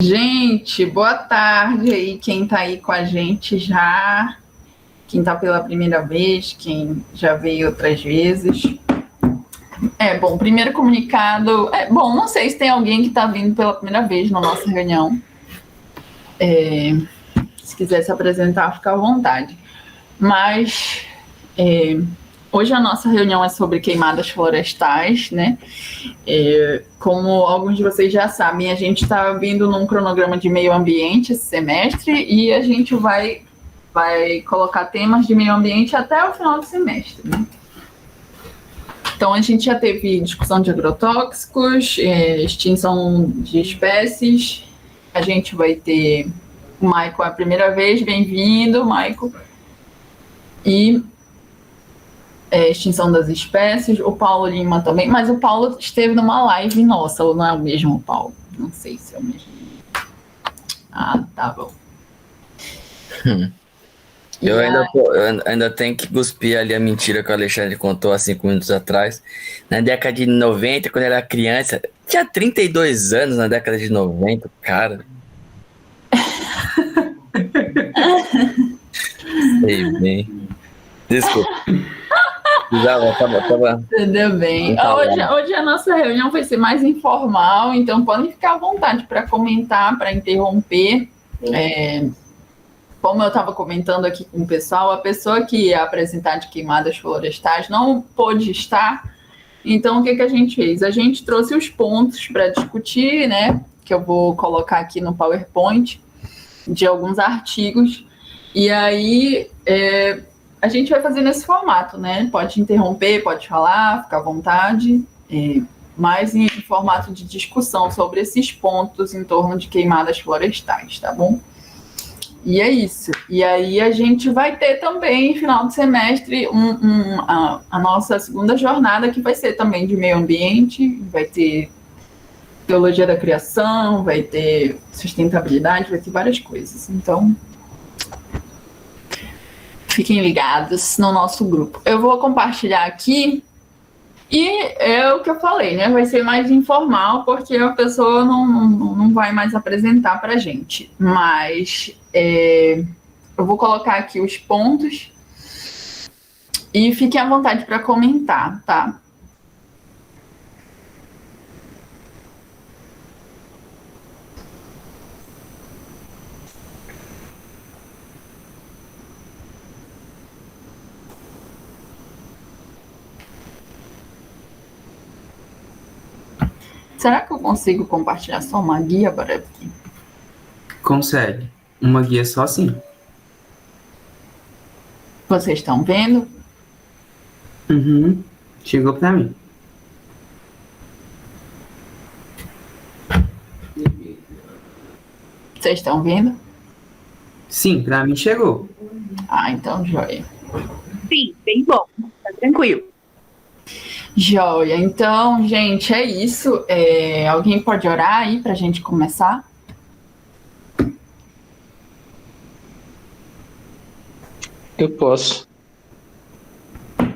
Gente, boa tarde aí, quem tá aí com a gente já, quem tá pela primeira vez, quem já veio outras vezes. Bom, primeiro comunicado, não sei se tem alguém que tá vindo pela primeira vez na nossa reunião. Se quiser se apresentar, fica à vontade. Mas hoje a nossa reunião é sobre queimadas florestais, né? Como alguns de vocês já sabem, a gente está vindo num cronograma de meio ambiente esse semestre e a gente vai colocar temas de meio ambiente até o final do semestre, né? Então, a gente já teve discussão de agrotóxicos, extinção de espécies. A gente vai ter o Maico a primeira vez, bem-vindo, Maico. E extinção das espécies, o Paulo Lima também, mas o Paulo esteve numa live nossa, ou não é o mesmo Paulo? Não sei se é o mesmo. Ah, tá bom. Eu ainda tenho que cuspir ali a mentira que o Alexandre contou há 5 minutos atrás. Na década de 90, quando eu era criança, tinha 32 anos na década de 90, cara. Sei bem. Desculpa. Tudo bem. Hoje a nossa reunião vai ser mais informal, então podem ficar à vontade para comentar, para interromper. Como eu estava comentando aqui com o pessoal, a pessoa que ia apresentar de queimadas florestais não pôde estar. Então, o que a gente fez? A gente trouxe os pontos para discutir, né? Que eu vou colocar aqui no PowerPoint, de alguns artigos. E aí, a gente vai fazer nesse formato, né? Pode interromper, pode falar, fica à vontade. Mas em formato de discussão sobre esses pontos em torno de queimadas florestais, tá bom? E é isso. E aí a gente vai ter também, final de semestre, a nossa segunda jornada, que vai ser também de meio ambiente, vai ter teologia da criação, vai ter sustentabilidade, vai ter várias coisas. Então, fiquem ligados no nosso grupo. Eu vou compartilhar aqui, e é o que eu falei, né? Vai ser mais informal, porque a pessoa não vai mais apresentar para a gente. Mas eu vou colocar aqui os pontos e fiquem à vontade para comentar, tá? Será que eu consigo compartilhar só uma guia para aqui? Consegue. Uma guia só sim. Vocês estão vendo? Uhum. Chegou para mim. Vocês estão vendo? Sim, para mim chegou. Ah, então joia. Sim, bem bom. Tá tranquilo. Joia. Então, gente, é isso. Alguém pode orar aí para a gente começar? Eu posso.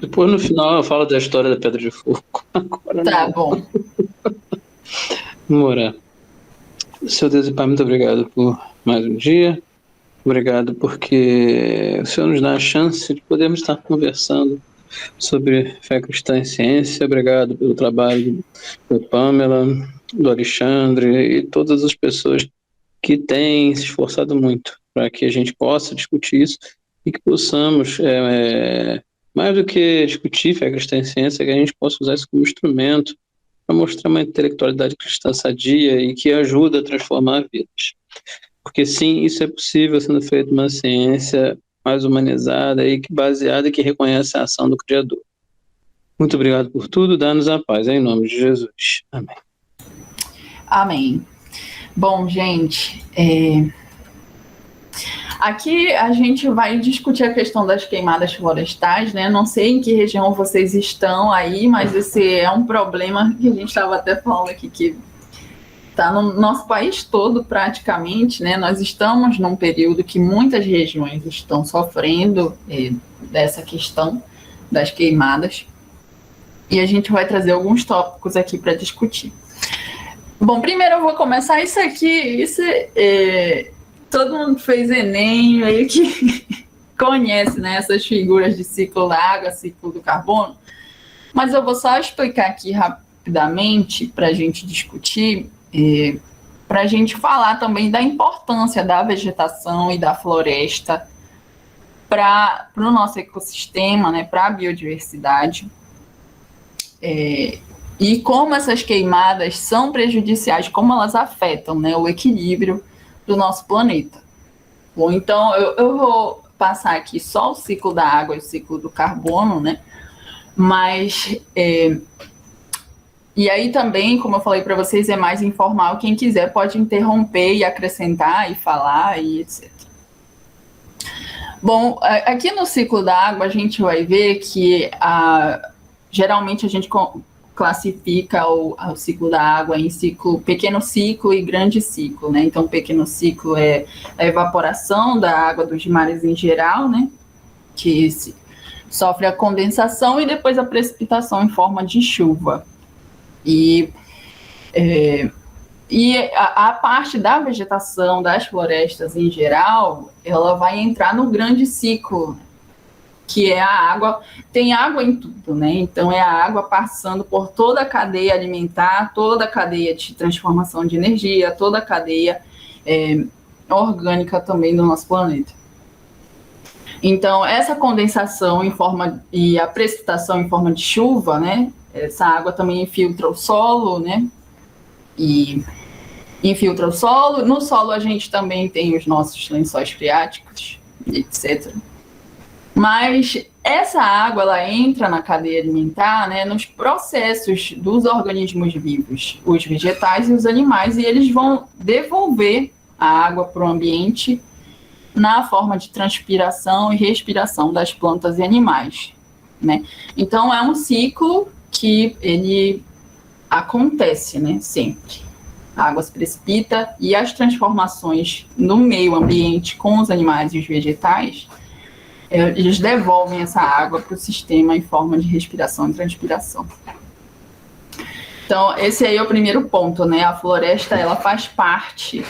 Depois, no final, eu falo da história da Pedra de Fogo. Agora Tá não. bom. Vamos orar. Seu Deus e Pai, muito obrigado por mais um dia. Obrigado porque o Senhor nos dá a chance de podermos estar conversando sobre fé cristã e ciência. Obrigado pelo trabalho do Pamela, do Alexandre e todas as pessoas que têm se esforçado muito para que a gente possa discutir isso e que possamos, mais do que discutir fé cristã e ciência, que a gente possa usar isso como instrumento para mostrar uma intelectualidade cristã sadia e que ajuda a transformar vidas. Porque sim, isso é possível sendo feito uma ciência mais humanizada e baseada e que reconhece a ação do Criador. Muito obrigado por tudo, dá-nos a paz, em nome de Jesus. Amém. Amém. Bom, gente, aqui a gente vai discutir a questão das queimadas florestais, né? Não sei em que região vocês estão aí, mas esse é um problema que a gente estava até falando aqui, que está no nosso país todo praticamente, né? Nós estamos num período que muitas regiões estão sofrendo dessa questão das queimadas, e a gente vai trazer alguns tópicos aqui para discutir. Bom, primeiro eu vou começar isso aqui. Todo mundo fez Enem, meio que conhece, né, essas figuras de ciclo da água, ciclo do carbono. Mas eu vou só explicar aqui rapidamente para a gente discutir, para a gente falar também da importância da vegetação e da floresta para o nosso ecossistema, né, para a biodiversidade. E como essas queimadas são prejudiciais, como elas afetam, né, o equilíbrio do nosso planeta. Bom, então eu vou passar aqui só o ciclo da água e o ciclo do carbono, né? Mas e aí também, como eu falei para vocês, é mais informal. Quem quiser pode interromper e acrescentar e falar e etc. Bom, aqui no ciclo da água a gente vai ver que geralmente a gente classifica o ciclo da água em pequeno ciclo e grande ciclo, né? Então, o pequeno ciclo é a evaporação da água dos mares em geral, né? Que sofre a condensação e depois a precipitação em forma de chuva. E a parte da vegetação, das florestas em geral, ela vai entrar no grande ciclo, que é a água. Tem água em tudo, né? Então é a água passando por toda a cadeia alimentar, toda a cadeia de transformação de energia, toda a cadeia orgânica também do nosso planeta. Então essa condensação e a precipitação em forma de chuva, né? Essa água também infiltra o solo, né? E infiltra o solo. No solo a gente também tem os nossos lençóis freáticos, etc. Mas essa água, ela entra na cadeia alimentar, né, nos processos dos organismos vivos, os vegetais e os animais, e eles vão devolver a água para o ambiente na forma de transpiração e respiração das plantas e animais, né? Então, é um ciclo que ele acontece, né, sempre. A água se precipita e as transformações no meio ambiente com os animais e os vegetais, eles devolvem essa água para o sistema em forma de respiração e transpiração. Então, esse aí é o primeiro ponto, né? A floresta, ela faz parte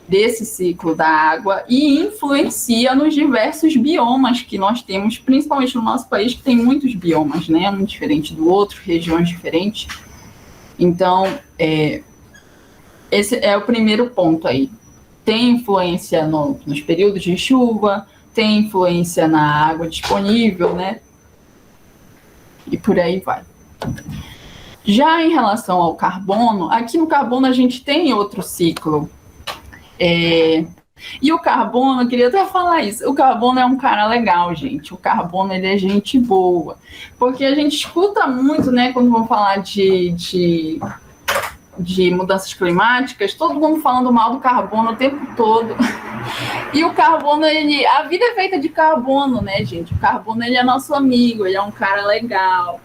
desse ciclo da água e influencia nos diversos biomas que nós temos, principalmente no nosso país, que tem muitos biomas, né? Um diferente do outro, regiões diferentes. Então, esse é o primeiro ponto aí. Tem influência nos períodos de chuva, tem influência na água disponível, né? E por aí vai. Já em relação ao carbono, aqui no carbono a gente tem outro ciclo. E o carbono, eu queria até falar isso, o carbono é um cara legal, gente. O carbono, ele é gente boa. Porque a gente escuta muito, né, quando vão falar de mudanças climáticas, todo mundo falando mal do carbono o tempo todo. E o carbono, a vida é feita de carbono, né, gente? O carbono, ele é nosso amigo, ele é um cara legal.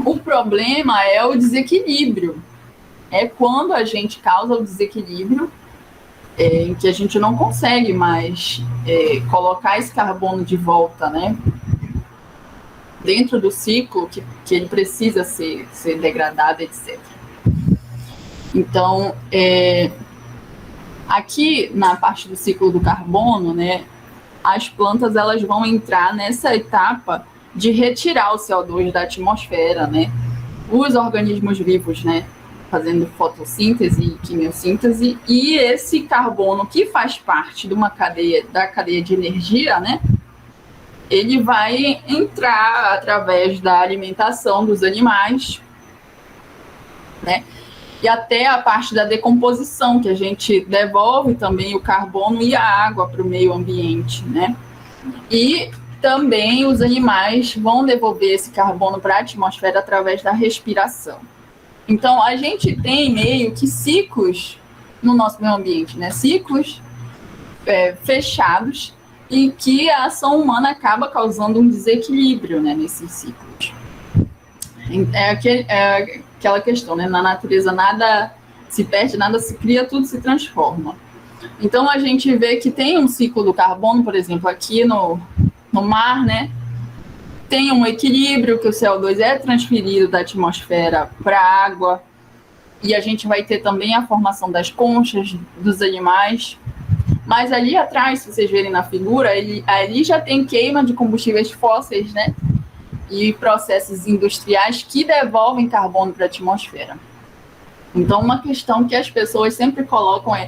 O problema é o desequilíbrio. É quando a gente causa o desequilíbrio, em que a gente não consegue mais colocar esse carbono de volta, né, dentro do ciclo que ele precisa ser degradado, etc. Então, aqui na parte do ciclo do carbono, né, as plantas, elas vão entrar nessa etapa de retirar o CO2 da atmosfera, né? Os organismos vivos, né, fazendo fotossíntese e quimiossíntese, e esse carbono que faz parte de da cadeia de energia, né, ele vai entrar através da alimentação dos animais, né, e até a parte da decomposição, que a gente devolve também o carbono e a água para o meio ambiente, né? E também os animais vão devolver esse carbono para a atmosfera através da respiração. Então, a gente tem meio que ciclos no nosso meio ambiente, né? Ciclos fechados, e que a ação humana acaba causando um desequilíbrio, né, nesses ciclos. Aquela questão, né? Na natureza nada se perde, nada se cria, tudo se transforma. Então a gente vê que tem um ciclo do carbono, por exemplo, aqui no mar, né? Tem um equilíbrio, que o CO2 é transferido da atmosfera para a água, e a gente vai ter também a formação das conchas dos animais. Mas ali atrás, se vocês verem na figura, ali já tem queima de combustíveis fósseis, né? E processos industriais que devolvem carbono para a atmosfera. Então, uma questão que as pessoas sempre colocam é: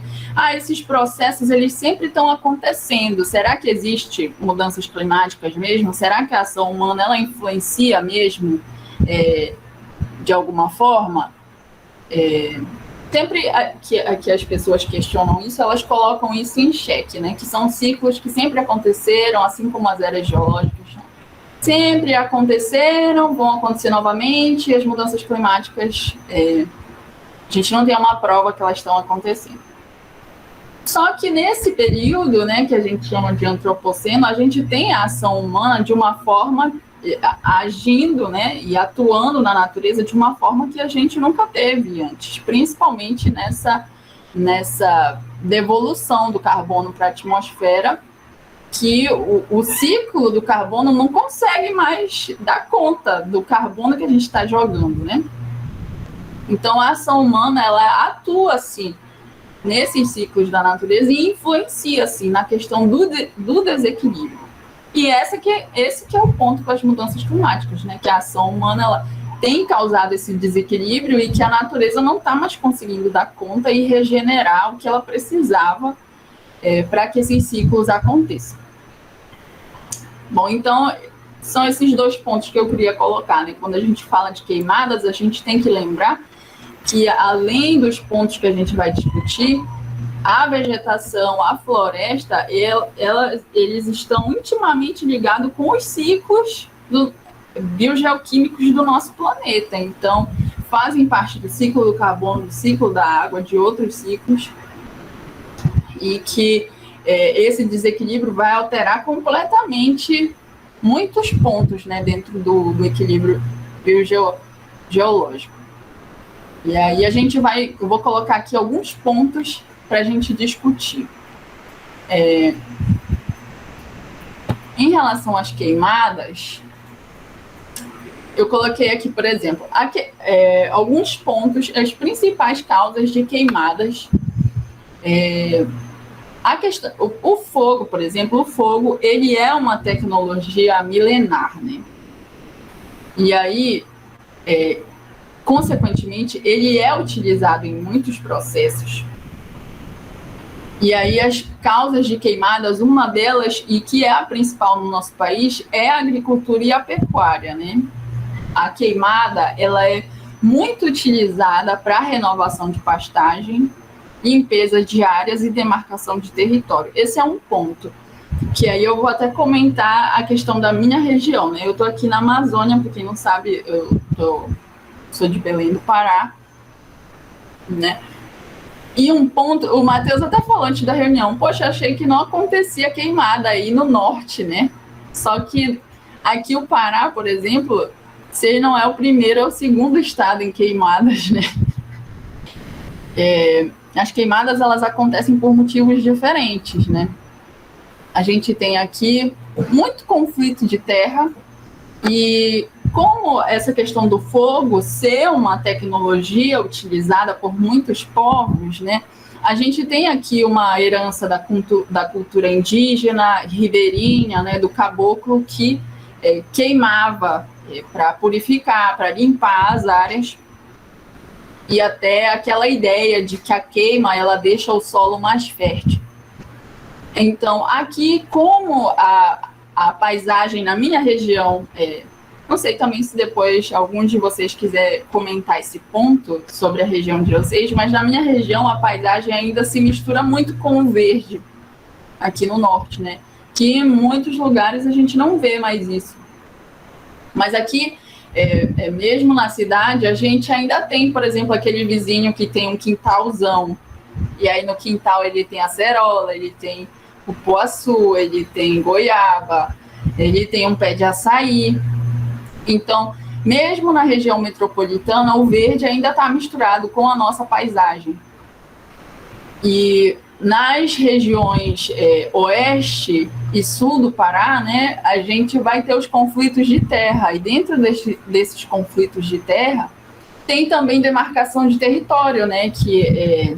esses processos, eles sempre estão acontecendo. Será que existe mudanças climáticas mesmo? Será que a ação humana, ela influencia mesmo de alguma forma? Sempre que as pessoas questionam isso, elas colocam isso em xeque, né? Que são ciclos que sempre aconteceram, assim como as eras geológicas. Sempre aconteceram, vão acontecer novamente, e as mudanças climáticas... a gente não tem uma prova que elas estão acontecendo. Só que nesse período, né, que a gente chama de antropoceno, a gente tem a ação humana de uma forma, agindo, né, e atuando na natureza de uma forma que a gente nunca teve antes, principalmente nessa devolução do carbono para a atmosfera, que o ciclo do carbono não consegue mais dar conta do carbono que a gente está jogando, né? Então, a ação humana, ela atua, assim, nesses ciclos da natureza e influencia, assim, na questão do desequilíbrio. E esse que é o ponto com as mudanças climáticas, né? Que a ação humana, ela tem causado esse desequilíbrio e que a natureza não está mais conseguindo dar conta e regenerar o que ela precisava para que esses ciclos aconteçam. Bom, então... são esses dois pontos que eu queria colocar, né? Quando a gente fala de queimadas, a gente tem que lembrar que, além dos pontos que a gente vai discutir, a vegetação, a floresta, eles estão intimamente ligados com os ciclos biogeoquímicos do nosso planeta. Então, fazem parte do ciclo do carbono, do ciclo da água, de outros ciclos, e que esse desequilíbrio vai alterar completamente muitos pontos, né, dentro do equilíbrio biogeológico. E aí eu vou colocar aqui alguns pontos para a gente discutir. Em relação às queimadas, eu coloquei aqui, por exemplo, alguns pontos, as principais causas de queimadas. O fogo, por exemplo, ele é uma tecnologia milenar, né? E aí, consequentemente, ele é utilizado em muitos processos. E aí, as causas de queimadas, uma delas, e que é a principal no nosso país, é a agricultura e a pecuária, né? A queimada, ela é muito utilizada para renovação de pastagem, limpeza de áreas e demarcação de território. Esse é um ponto, que aí eu vou até comentar a questão da minha região, né? Eu estou aqui na Amazônia, para quem não sabe, sou de Belém do Pará, né? E um ponto, o Matheus até falou antes da reunião, poxa, achei que não acontecia queimada aí no norte, né? Só que aqui o Pará, por exemplo, se ele não é o primeiro, é o segundo estado em queimadas, né? As queimadas, elas acontecem por motivos diferentes, né? A gente tem aqui muito conflito de terra e como essa questão do fogo ser uma tecnologia utilizada por muitos povos, né? A gente tem aqui uma herança da cultura indígena, ribeirinha, né? Do caboclo que queimava para purificar, para limpar as áreas. E até aquela ideia de que a queima, ela deixa o solo mais fértil. Então, aqui, como a paisagem na minha região, não sei também se depois alguns de vocês quiserem comentar esse ponto sobre a região de vocês, mas na minha região a paisagem ainda se mistura muito com o verde, aqui no norte, né? Que em muitos lugares a gente não vê mais isso. Mas aqui... mesmo na cidade, a gente ainda tem, por exemplo, aquele vizinho que tem um quintalzão, e aí no quintal ele tem acerola, ele tem cupuaçu, ele tem goiaba, ele tem um pé de açaí. Então, mesmo na região metropolitana, o verde ainda está misturado com a nossa paisagem. E nas regiões oeste e sul do Pará, né, a gente vai ter os conflitos de terra. E dentro desses conflitos de terra, tem também demarcação de território, né? Que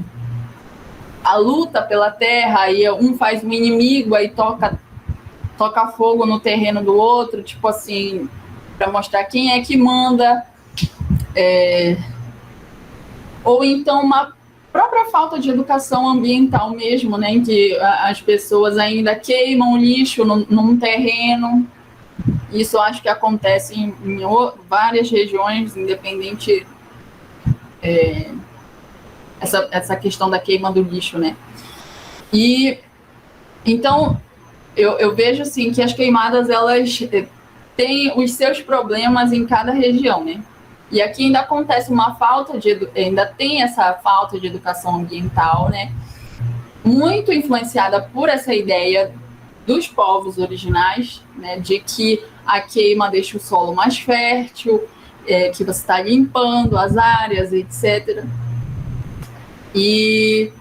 a luta pela terra, aí um faz um inimigo, aí toca fogo no terreno do outro, tipo assim, para mostrar quem é que manda. Ou então uma própria falta de educação ambiental mesmo, né? Em que as pessoas ainda queimam lixo num terreno. Isso eu acho que acontece em várias regiões, independente essa questão da queima do lixo, né? E então eu vejo assim que as queimadas elas têm os seus problemas em cada região, né? E aqui ainda acontece ainda tem essa falta de educação ambiental, né? Muito influenciada por essa ideia dos povos originais, né? De que a queima deixa o solo mais fértil, que você está limpando as áreas, etc. E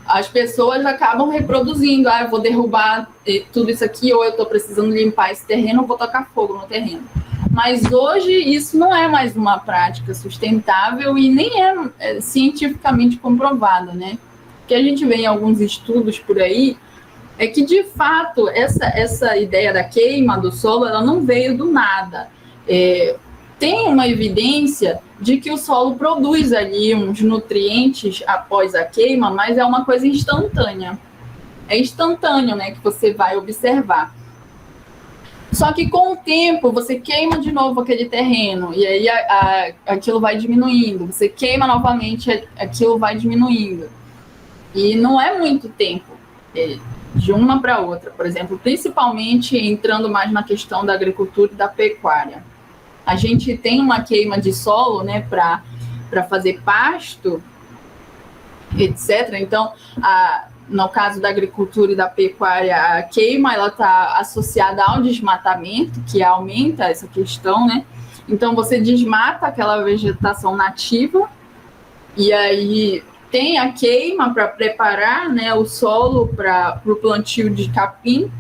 as pessoas acabam reproduzindo, eu vou derrubar tudo isso aqui, ou eu estou precisando limpar esse terreno, eu vou tocar fogo no terreno. Mas hoje isso não é mais uma prática sustentável e nem é cientificamente comprovado, né? O que a gente vê em alguns estudos por aí é que, de fato, essa ideia da queima do solo, ela não veio do nada. Tem uma evidência de que o solo produz ali uns nutrientes após a queima, mas é uma coisa instantânea. É instantâneo, né, que você vai observar. Só que com o tempo você queima de novo aquele terreno e aí aquilo vai diminuindo. Você queima novamente, aquilo vai diminuindo. E não é muito tempo de uma para outra, por exemplo, principalmente entrando mais na questão da agricultura e da pecuária. A gente tem uma queima de solo, né, para fazer pasto, etc. Então, no caso da agricultura e da pecuária, a queima ela está associada ao desmatamento, que aumenta essa questão, né? Então, você desmata aquela vegetação nativa e aí tem a queima para preparar, né, o solo para o plantio de capim.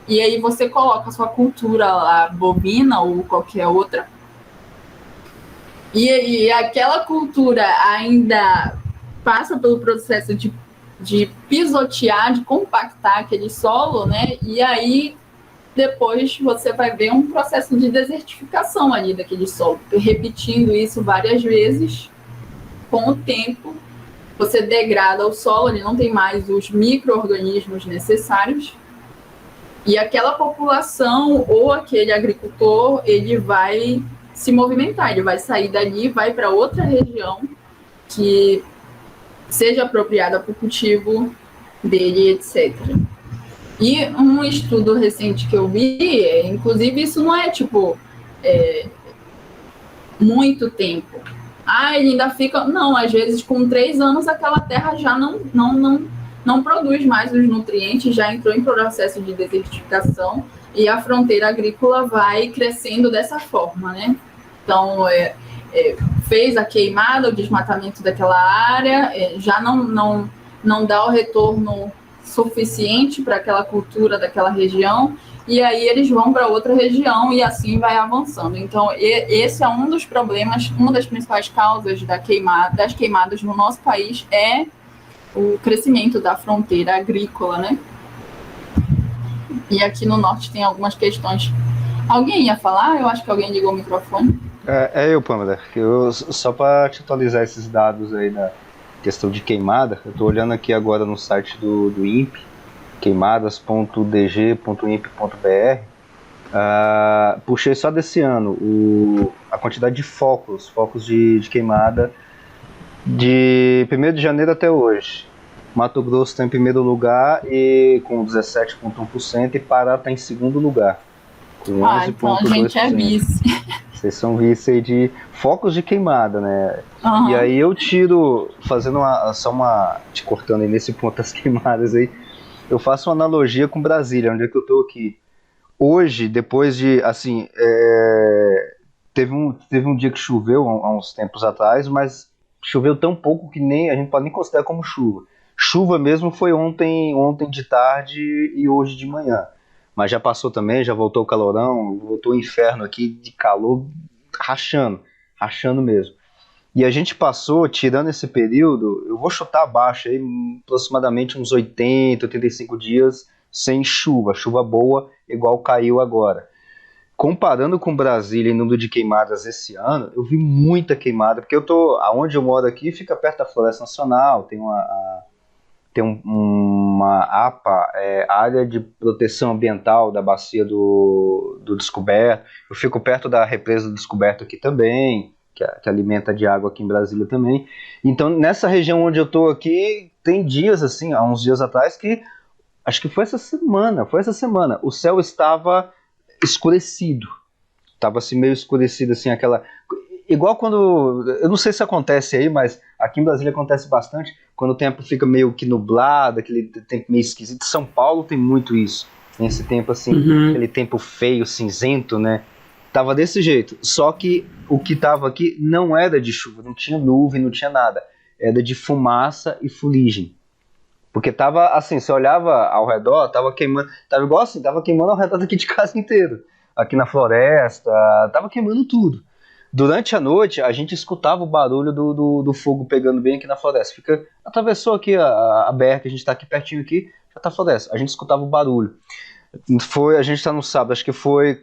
E aí você coloca a sua cultura lá, bovina ou qualquer outra. E aquela cultura ainda passa pelo processo de pisotear, de compactar aquele solo, né? E aí depois você vai ver um processo de desertificação ali daquele solo. Repetindo isso várias vezes, com o tempo, você degrada o solo, ele não tem mais os micro-organismos necessários. E aquela população ou aquele agricultor, ele vai se movimentar, ele vai sair dali, vai para outra região que seja apropriada para o cultivo dele, etc. E um estudo recente que eu vi, inclusive isso não é muito tempo. Ele ainda fica... Não, às vezes com 3 anos aquela terra já não produz mais os nutrientes, já entrou em processo de desertificação e a fronteira agrícola vai crescendo dessa forma, né? Então, fez a queimada, o desmatamento daquela área, já não dá o retorno suficiente para aquela cultura daquela região, e aí eles vão para outra região e assim vai avançando. Então, esse é um dos problemas, uma das principais causas das queimadas no nosso país é o crescimento da fronteira agrícola, né? E aqui no norte tem algumas questões. Alguém ia falar? Eu acho que alguém ligou o microfone. Eu, Pamela. Só para te atualizar esses dados aí da questão de queimada, eu estou olhando aqui agora no site do INPE, queimadas.dg.imp.br. Puxei só desse ano a quantidade de focos de queimada de 1º de janeiro até hoje. Mato Grosso está em primeiro lugar e com 17,1% e Pará está em segundo lugar com 11,2%. Então a gente é vice. Vocês são vice aí de focos de queimada, né? Uhum. E aí eu fazendo te cortando aí nesse ponto das queimadas aí, eu faço uma analogia com Brasília, onde é que eu tô aqui. Hoje, depois de, assim, teve um dia que choveu há uns tempos atrás, mas choveu tão pouco que a gente pode nem considerar como chuva. Chuva mesmo foi ontem de tarde e hoje de manhã. Mas já passou também, já voltou o calorão, voltou o inferno aqui de calor rachando mesmo. E a gente passou, tirando esse período, eu vou chutar abaixo, aí, aproximadamente uns 80, 85 dias sem chuva, chuva boa, igual caiu agora. Comparando com Brasília em número de queimadas esse ano, eu vi muita queimada, porque aonde eu moro aqui fica perto da Floresta Nacional, tem uma APA, Área de Proteção Ambiental da Bacia do Descoberto. Eu fico perto da Represa do Descoberto aqui também, que alimenta de água aqui em Brasília também. Então, nessa região onde eu estou aqui, tem dias, assim, há uns dias atrás, que acho que foi essa semana, o céu estava escurecido. Estava assim, meio escurecido, assim, aquela... Igual quando... Eu não sei se acontece aí, mas aqui em Brasília acontece bastante, quando o tempo fica meio que nublado, aquele tempo meio esquisito. São Paulo tem muito isso. Esse tempo, assim, aquele tempo feio, cinzento, né? Tava desse jeito. Só que o que tava aqui não era de chuva, não tinha nuvem, não tinha nada. Era de fumaça e fuligem. Porque tava assim, você olhava ao redor, tava queimando, tava igual assim, tava queimando ao redor daqui de casa inteiro. Aqui na floresta, tava queimando tudo. Durante a noite, a gente escutava o barulho do fogo pegando bem aqui na floresta. Atravessou aqui a BR, que a gente tá aqui pertinho aqui, já tá floresta. A gente escutava o barulho. A gente tá no sábado, acho que foi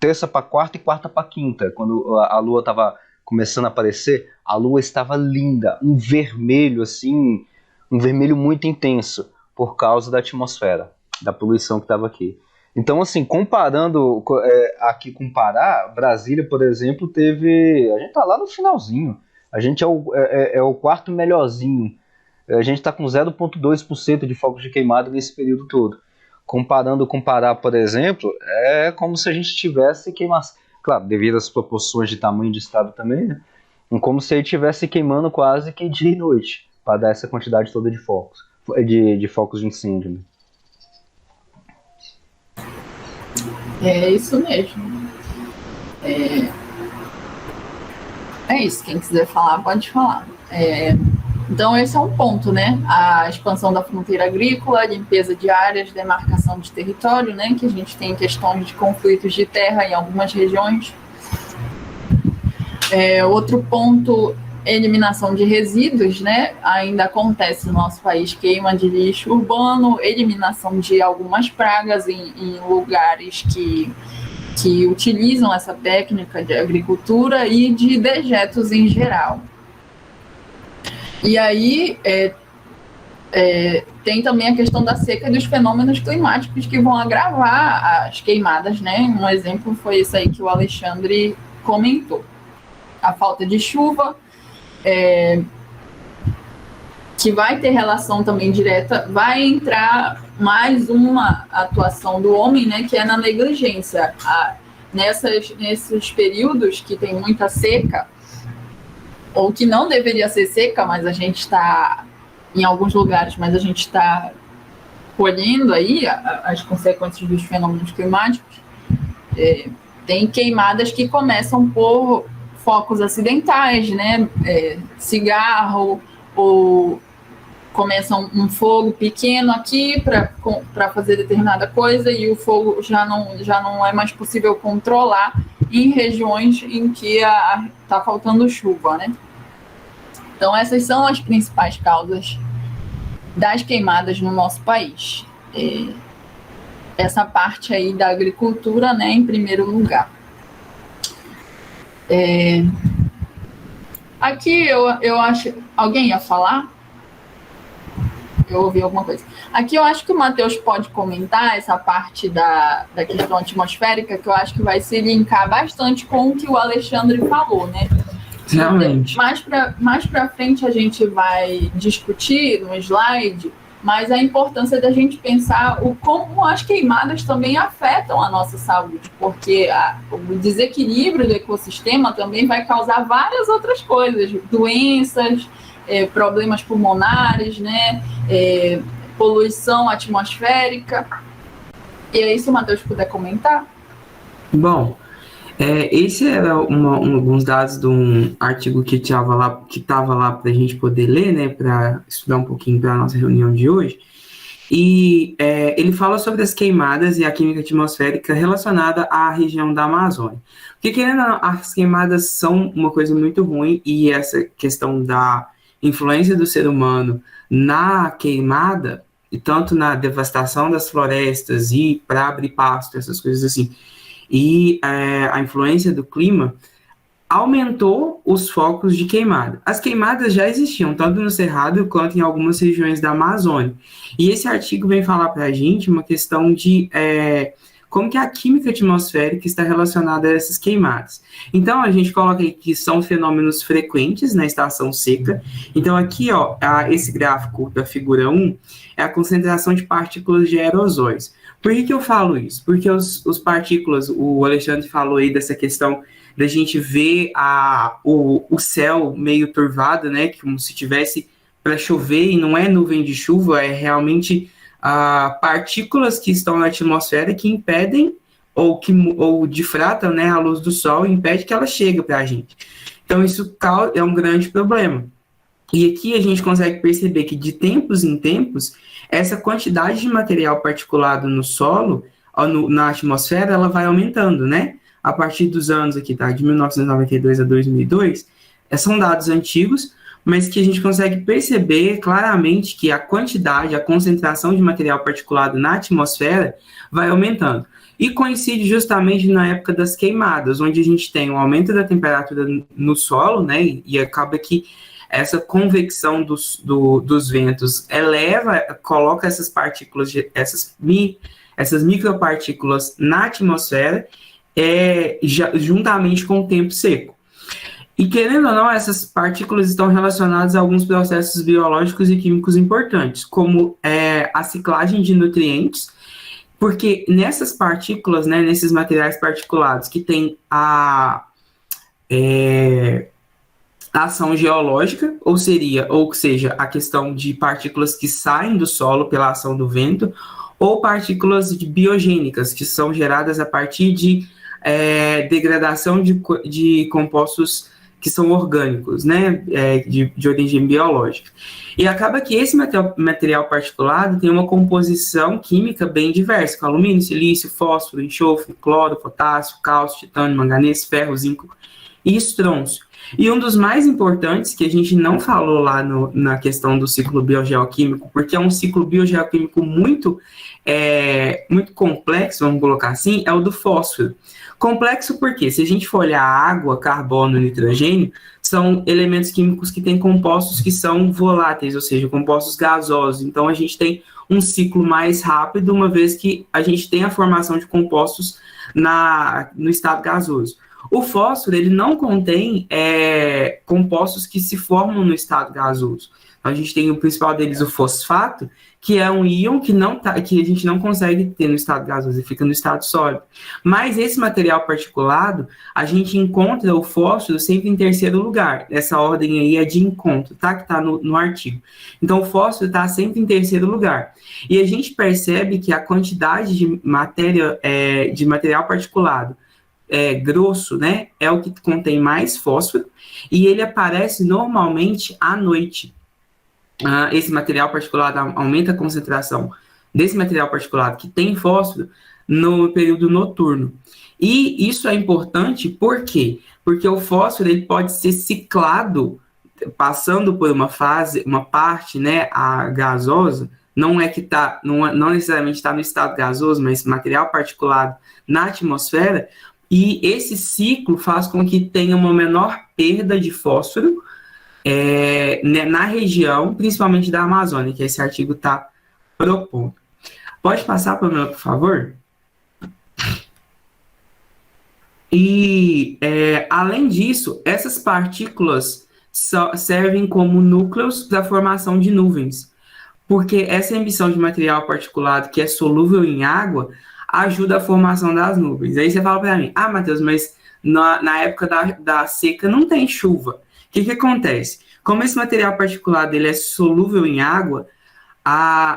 terça para quarta e quarta para quinta, quando a lua estava começando a aparecer. A lua estava linda, um vermelho assim, um vermelho muito intenso, por causa da atmosfera, da poluição que estava aqui. Então, assim, comparando aqui com Pará, Brasília, por exemplo, a gente tá lá no finalzinho, a gente é o quarto melhorzinho, a gente está com 0,2% de focos de queimado nesse período todo. Comparando com Pará, por exemplo, é como se a gente tivesse queimando, claro, devido às proporções de tamanho de estado também, né? Como se ele estivesse queimando quase que dia e noite, para dar essa quantidade toda de focos, de focos de incêndio, né? É isso mesmo. É isso, quem quiser falar, pode falar. Então, esse é um ponto, né? A expansão da fronteira agrícola, limpeza de áreas, demarcação de território, né? Que a gente tem questões de conflitos de terra em algumas regiões. Outro ponto, eliminação de resíduos, né? Ainda acontece no nosso país queima de lixo urbano, eliminação de algumas pragas em lugares que utilizam essa técnica de agricultura e de dejetos em geral. E aí tem também a questão da seca e dos fenômenos climáticos que vão agravar as queimadas, né? Um exemplo foi esse aí que o Alexandre comentou. A falta de chuva, que vai ter relação também direta, vai entrar mais uma atuação do homem, né? Que é na negligência. Nesses períodos que tem muita seca, ou que não deveria ser seca, mas a gente está, em alguns lugares, mas a gente está colhendo aí as consequências dos fenômenos climáticos. Tem queimadas que começam por focos acidentais, né? Cigarro, ou começa um fogo pequeno aqui para fazer determinada coisa e o fogo já não é mais possível controlar em regiões em que está faltando chuva, né? Então, essas são as principais causas das queimadas no nosso país. Essa parte aí da agricultura, né, em primeiro lugar. Aqui eu acho... Alguém ia falar? Eu ouvi alguma coisa. Aqui eu acho que o Matheus pode comentar essa parte da questão atmosférica, que eu acho que vai se linkar bastante com o que o Alexandre falou, né? Realmente. Mais para frente a gente vai discutir no slide, mas a importância da gente pensar como as queimadas também afetam a nossa saúde, porque o desequilíbrio do ecossistema também vai causar várias outras coisas, doenças, problemas pulmonares, né? Poluição atmosférica. E aí, se o Matheus puder comentar. Bom, esse era alguns dados de um artigo que estava lá para a gente poder ler, né, para estudar um pouquinho para a nossa reunião de hoje. E ele fala sobre as queimadas e a química atmosférica relacionada à região da Amazônia. Porque, querendo ou não, as queimadas são uma coisa muito ruim, e essa questão da influência do ser humano na queimada, e tanto na devastação das florestas e para abrir pasto, essas coisas assim, e a influência do clima, aumentou os focos de queimada. As queimadas já existiam, tanto no Cerrado quanto em algumas regiões da Amazônia. E esse artigo vem falar para a gente uma questão de como que a química atmosférica está relacionada a essas queimadas. Então, a gente coloca aí que são fenômenos frequentes na estação seca. Então, aqui, ó, esse gráfico da figura 1 é a concentração de partículas de aerosóis. Por que eu falo isso? Porque os partículas, o Alexandre falou aí dessa questão da gente ver o céu meio turvado, né, como se tivesse para chover, e não é nuvem de chuva, é realmente partículas que estão na atmosfera que impedem ou difratam, né, a luz do sol e impede que ela chegue para a gente. Então isso é um grande problema. E aqui a gente consegue perceber que de tempos em tempos essa quantidade de material particulado no solo, na atmosfera, ela vai aumentando, né? A partir dos anos aqui, tá? De 1992 a 2002, são dados antigos, mas que a gente consegue perceber claramente que a quantidade, a concentração de material particulado na atmosfera vai aumentando. E coincide justamente na época das queimadas, onde a gente tem um aumento da temperatura no solo, né? E acaba que essa convecção dos ventos coloca essas partículas, essas micropartículas na atmosfera, juntamente com o tempo seco. E, querendo ou não, essas partículas estão relacionadas a alguns processos biológicos e químicos importantes, como a ciclagem de nutrientes, porque nessas partículas, né, nesses materiais particulados que tem a ação geológica, ou seja, a questão de partículas que saem do solo pela ação do vento, ou partículas biogênicas, que são geradas a partir de degradação de compostos que são orgânicos, né, de origem biológica. E acaba que esse material particulado tem uma composição química bem diversa, com alumínio, silício, fósforo, enxofre, cloro, potássio, cálcio, titânio, manganês, ferro, zinco e estrôncio. E um dos mais importantes, que a gente não falou lá na questão do ciclo biogeoquímico, porque é um ciclo biogeoquímico muito complexo, vamos colocar assim, é o do fósforo. Complexo porque, se a gente for olhar água, carbono e nitrogênio, são elementos químicos que têm compostos que são voláteis, ou seja, compostos gasosos. Então, a gente tem um ciclo mais rápido, uma vez que a gente tem a formação de compostos no estado gasoso. O fósforo, ele não contém compostos que se formam no estado gasoso. Então, a gente tem o principal deles, o fosfato, que é um íon que a gente não consegue ter no estado gasoso, ele fica no estado sólido. Mas esse material particulado, a gente encontra o fósforo sempre em terceiro lugar. Essa ordem aí é de encontro, tá? Que está no artigo. Então, o fósforo está sempre em terceiro lugar. E a gente percebe que a quantidade de material particulado grosso, né, é o que contém mais fósforo, e ele aparece normalmente à noite. Esse material particulado aumenta a concentração desse material particulado que tem fósforo no período noturno. E isso é importante, por quê? Porque o fósforo ele pode ser ciclado, passando por uma parte, né, a gasosa, não necessariamente está no estado gasoso, mas material particulado na atmosfera, e esse ciclo faz com que tenha uma menor perda de fósforo na região, principalmente da Amazônia, que esse artigo está propondo. Pode passar, Pamela, por favor? E, além disso, essas partículas servem como núcleos para a formação de nuvens, porque essa emissão de material particulado que é solúvel em água ajuda a formação das nuvens. Aí você fala para mim, Matheus, mas na época da seca não tem chuva. O que acontece? Como esse material particulado ele é solúvel em água,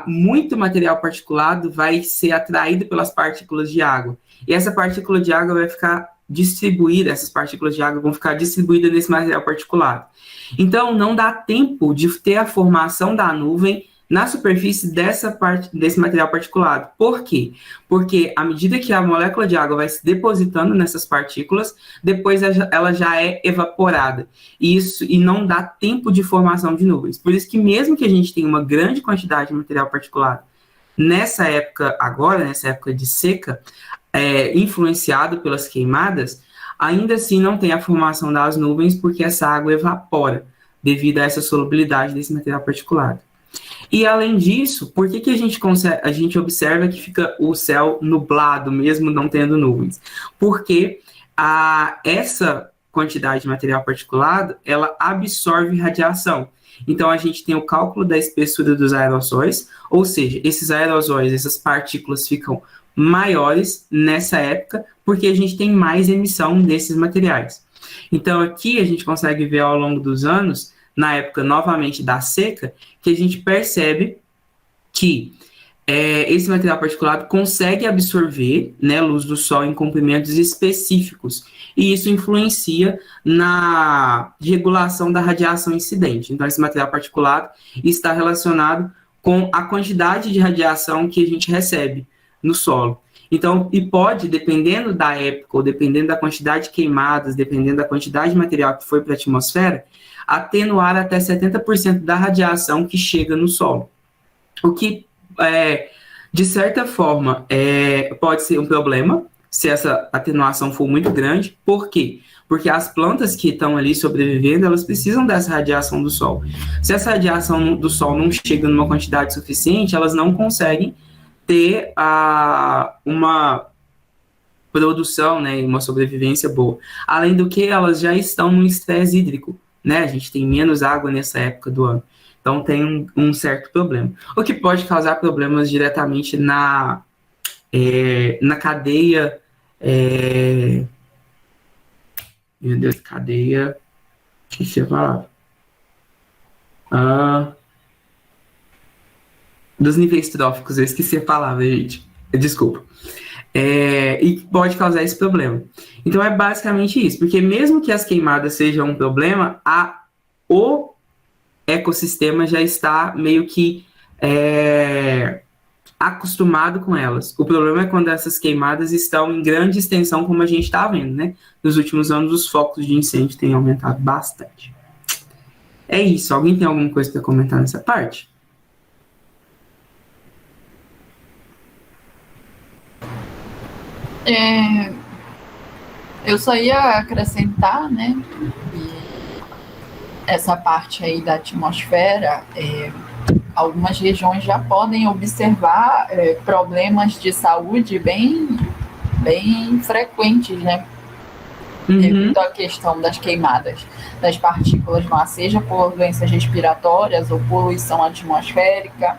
muito material particulado vai ser atraído pelas partículas de água. E essa partícula de água vai ficar distribuída, essas partículas de água vão ficar distribuídas nesse material particulado. Então, não dá tempo de ter a formação da nuvem na superfície desse material particulado. Por quê? Porque à medida que a molécula de água vai se depositando nessas partículas, depois ela já é evaporada. E não dá tempo de formação de nuvens. Por isso que mesmo que a gente tenha uma grande quantidade de material particulado nessa época agora, nessa época de seca, influenciado pelas queimadas, ainda assim não tem a formação das nuvens, porque essa água evapora devido a essa solubilidade desse material particulado. E além disso, por que a gente observa que fica o céu nublado, mesmo não tendo nuvens? Porque essa quantidade de material particulado, ela absorve radiação. Então, a gente tem o cálculo da espessura dos aerossóis, ou seja, esses aerossóis, essas partículas ficam maiores nessa época, porque a gente tem mais emissão desses materiais. Então, aqui a gente consegue ver ao longo dos anos, na época, novamente, da seca, que a gente percebe que esse material particulado consegue absorver, né, luz do sol em comprimentos específicos, e isso influencia na regulação da radiação incidente. Então, esse material particulado está relacionado com a quantidade de radiação que a gente recebe no solo. Então, e pode, dependendo da época, ou dependendo da quantidade de queimadas, dependendo da quantidade de material que foi para a atmosfera, atenuar até 70% da radiação que chega no solo. O que, de certa forma, pode ser um problema, se essa atenuação for muito grande. Por quê? Porque as plantas que estão ali sobrevivendo, elas precisam dessa radiação do sol. Se essa radiação do sol não chega numa quantidade suficiente, elas não conseguem ter uma produção, né, uma sobrevivência boa. Além do que, elas já estão no estresse hídrico, né? A gente tem menos água nessa época do ano. Então, tem um certo problema. O que pode causar problemas diretamente na cadeia... meu Deus, cadeia... Esqueci a palavra. Dos níveis tróficos, eu esqueci a palavra, gente. Desculpa. E pode causar esse problema. Então, é basicamente isso. Porque mesmo que as queimadas sejam um problema, o ecossistema já está meio que acostumado com elas. O problema é quando essas queimadas estão em grande extensão, como a gente está vendo, né? Nos últimos anos, os focos de incêndio têm aumentado bastante. É isso. Alguém tem alguma coisa para comentar nessa parte? Eu só ia acrescentar, né, que essa parte aí da atmosfera, algumas regiões já podem observar problemas de saúde bem frequentes, né, devido à questão das queimadas das partículas no ar, seja por doenças respiratórias ou poluição atmosférica.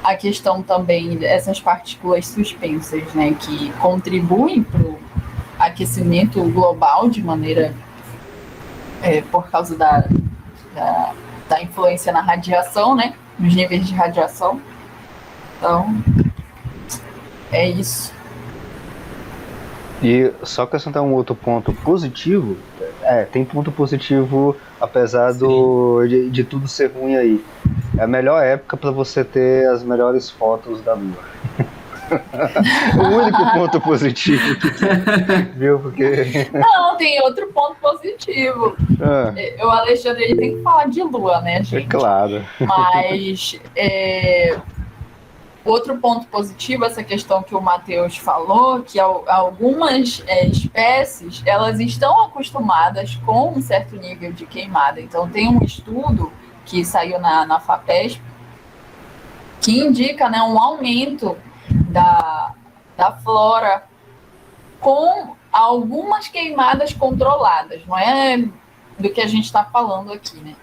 A questão também dessas partículas suspensas, né, que contribuem para o aquecimento global de maneira, por causa da influência na radiação, né, nos níveis de radiação. Então, é isso. E só acrescentar um outro ponto positivo, tem ponto positivo, apesar de tudo ser ruim aí. É a melhor época para você ter as melhores fotos da Lua. O único ponto positivo que tem, viu? Porque... Não, tem outro ponto positivo. O Alexandre, ele tem que falar de Lua, né, gente? É claro. Mas outro ponto positivo, essa questão que o Matheus falou, que algumas espécies, elas estão acostumadas com um certo nível de queimada. Então, tem um estudo que saiu na FAPESP, que indica, né, um aumento da flora com algumas queimadas controladas. Não é do que a gente está falando aqui, né?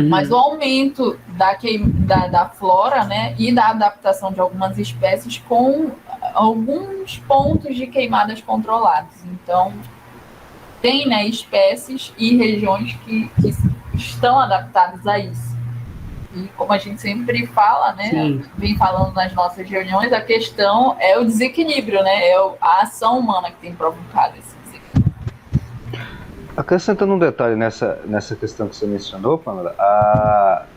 Mas o aumento da flora, né, e da adaptação de algumas espécies com alguns pontos de queimadas controladas. Então, tem, né, espécies e regiões que estão adaptadas a isso. E como a gente sempre fala, né, vem falando nas nossas reuniões, a questão é o desequilíbrio, né, a ação humana que tem provocado esse desequilíbrio. Acrescentando um detalhe nessa questão que você mencionou, Pamela,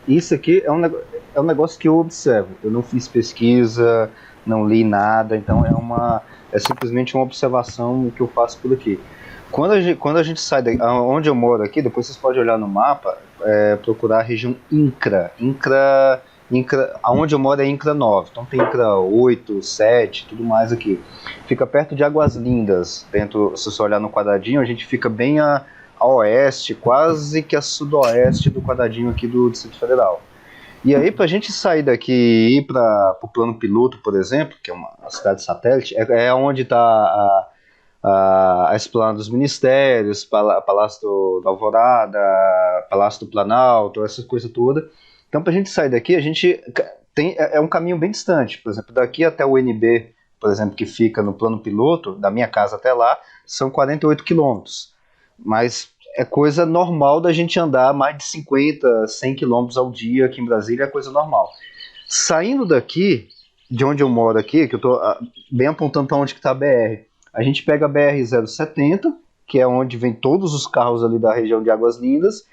isso aqui é um negócio que eu observo. Eu não fiz pesquisa, não li nada, então é simplesmente uma observação que eu faço por aqui. Quando a gente sai daqui, onde eu moro aqui, depois vocês podem olhar no mapa, procurar a região INCRA. Aonde eu moro é INCRA 9, então tem INCRA 8, 7, tudo mais aqui. Fica perto de Águas Lindas, se você olhar no quadradinho, a gente fica bem a oeste, quase que a sudoeste do quadradinho aqui do Distrito Federal. E aí, pra gente sair daqui e ir para o Plano Piloto, por exemplo, que é uma cidade satélite, é onde está a Esplanada dos Ministérios, Palácio da Alvorada, Palácio do Planalto, essas coisas todas. Então, para a gente sair daqui, a gente é um caminho bem distante. Por exemplo, daqui até o UNB, por exemplo, que fica no Plano Piloto, da minha casa até lá, são 48 quilômetros. Mas é coisa normal da gente andar mais de 50, 100 quilômetros ao dia aqui em Brasília, é coisa normal. Saindo daqui, de onde eu moro aqui, que eu estou bem apontando para onde está a BR, a gente pega a BR-070, que é onde vem todos os carros ali da região de Águas Lindas,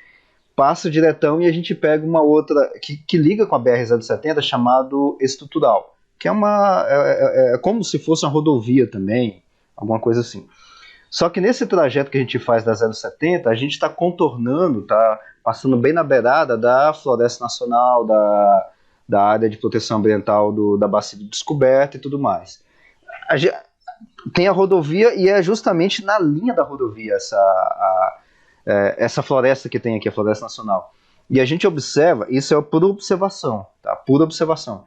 passa diretão e a gente pega uma outra que liga com a BR-070, chamado Estrutural, que é como se fosse uma rodovia também, alguma coisa assim. Só que nesse trajeto que a gente faz da 070, a gente está contornando, está passando bem na beirada da Floresta Nacional, da área de proteção ambiental da Bacia de Descoberta e tudo mais. Tem a rodovia e é justamente na linha da rodovia essa floresta que tem aqui, a Floresta Nacional. E a gente observa, isso é pura observação, tá? Pura observação.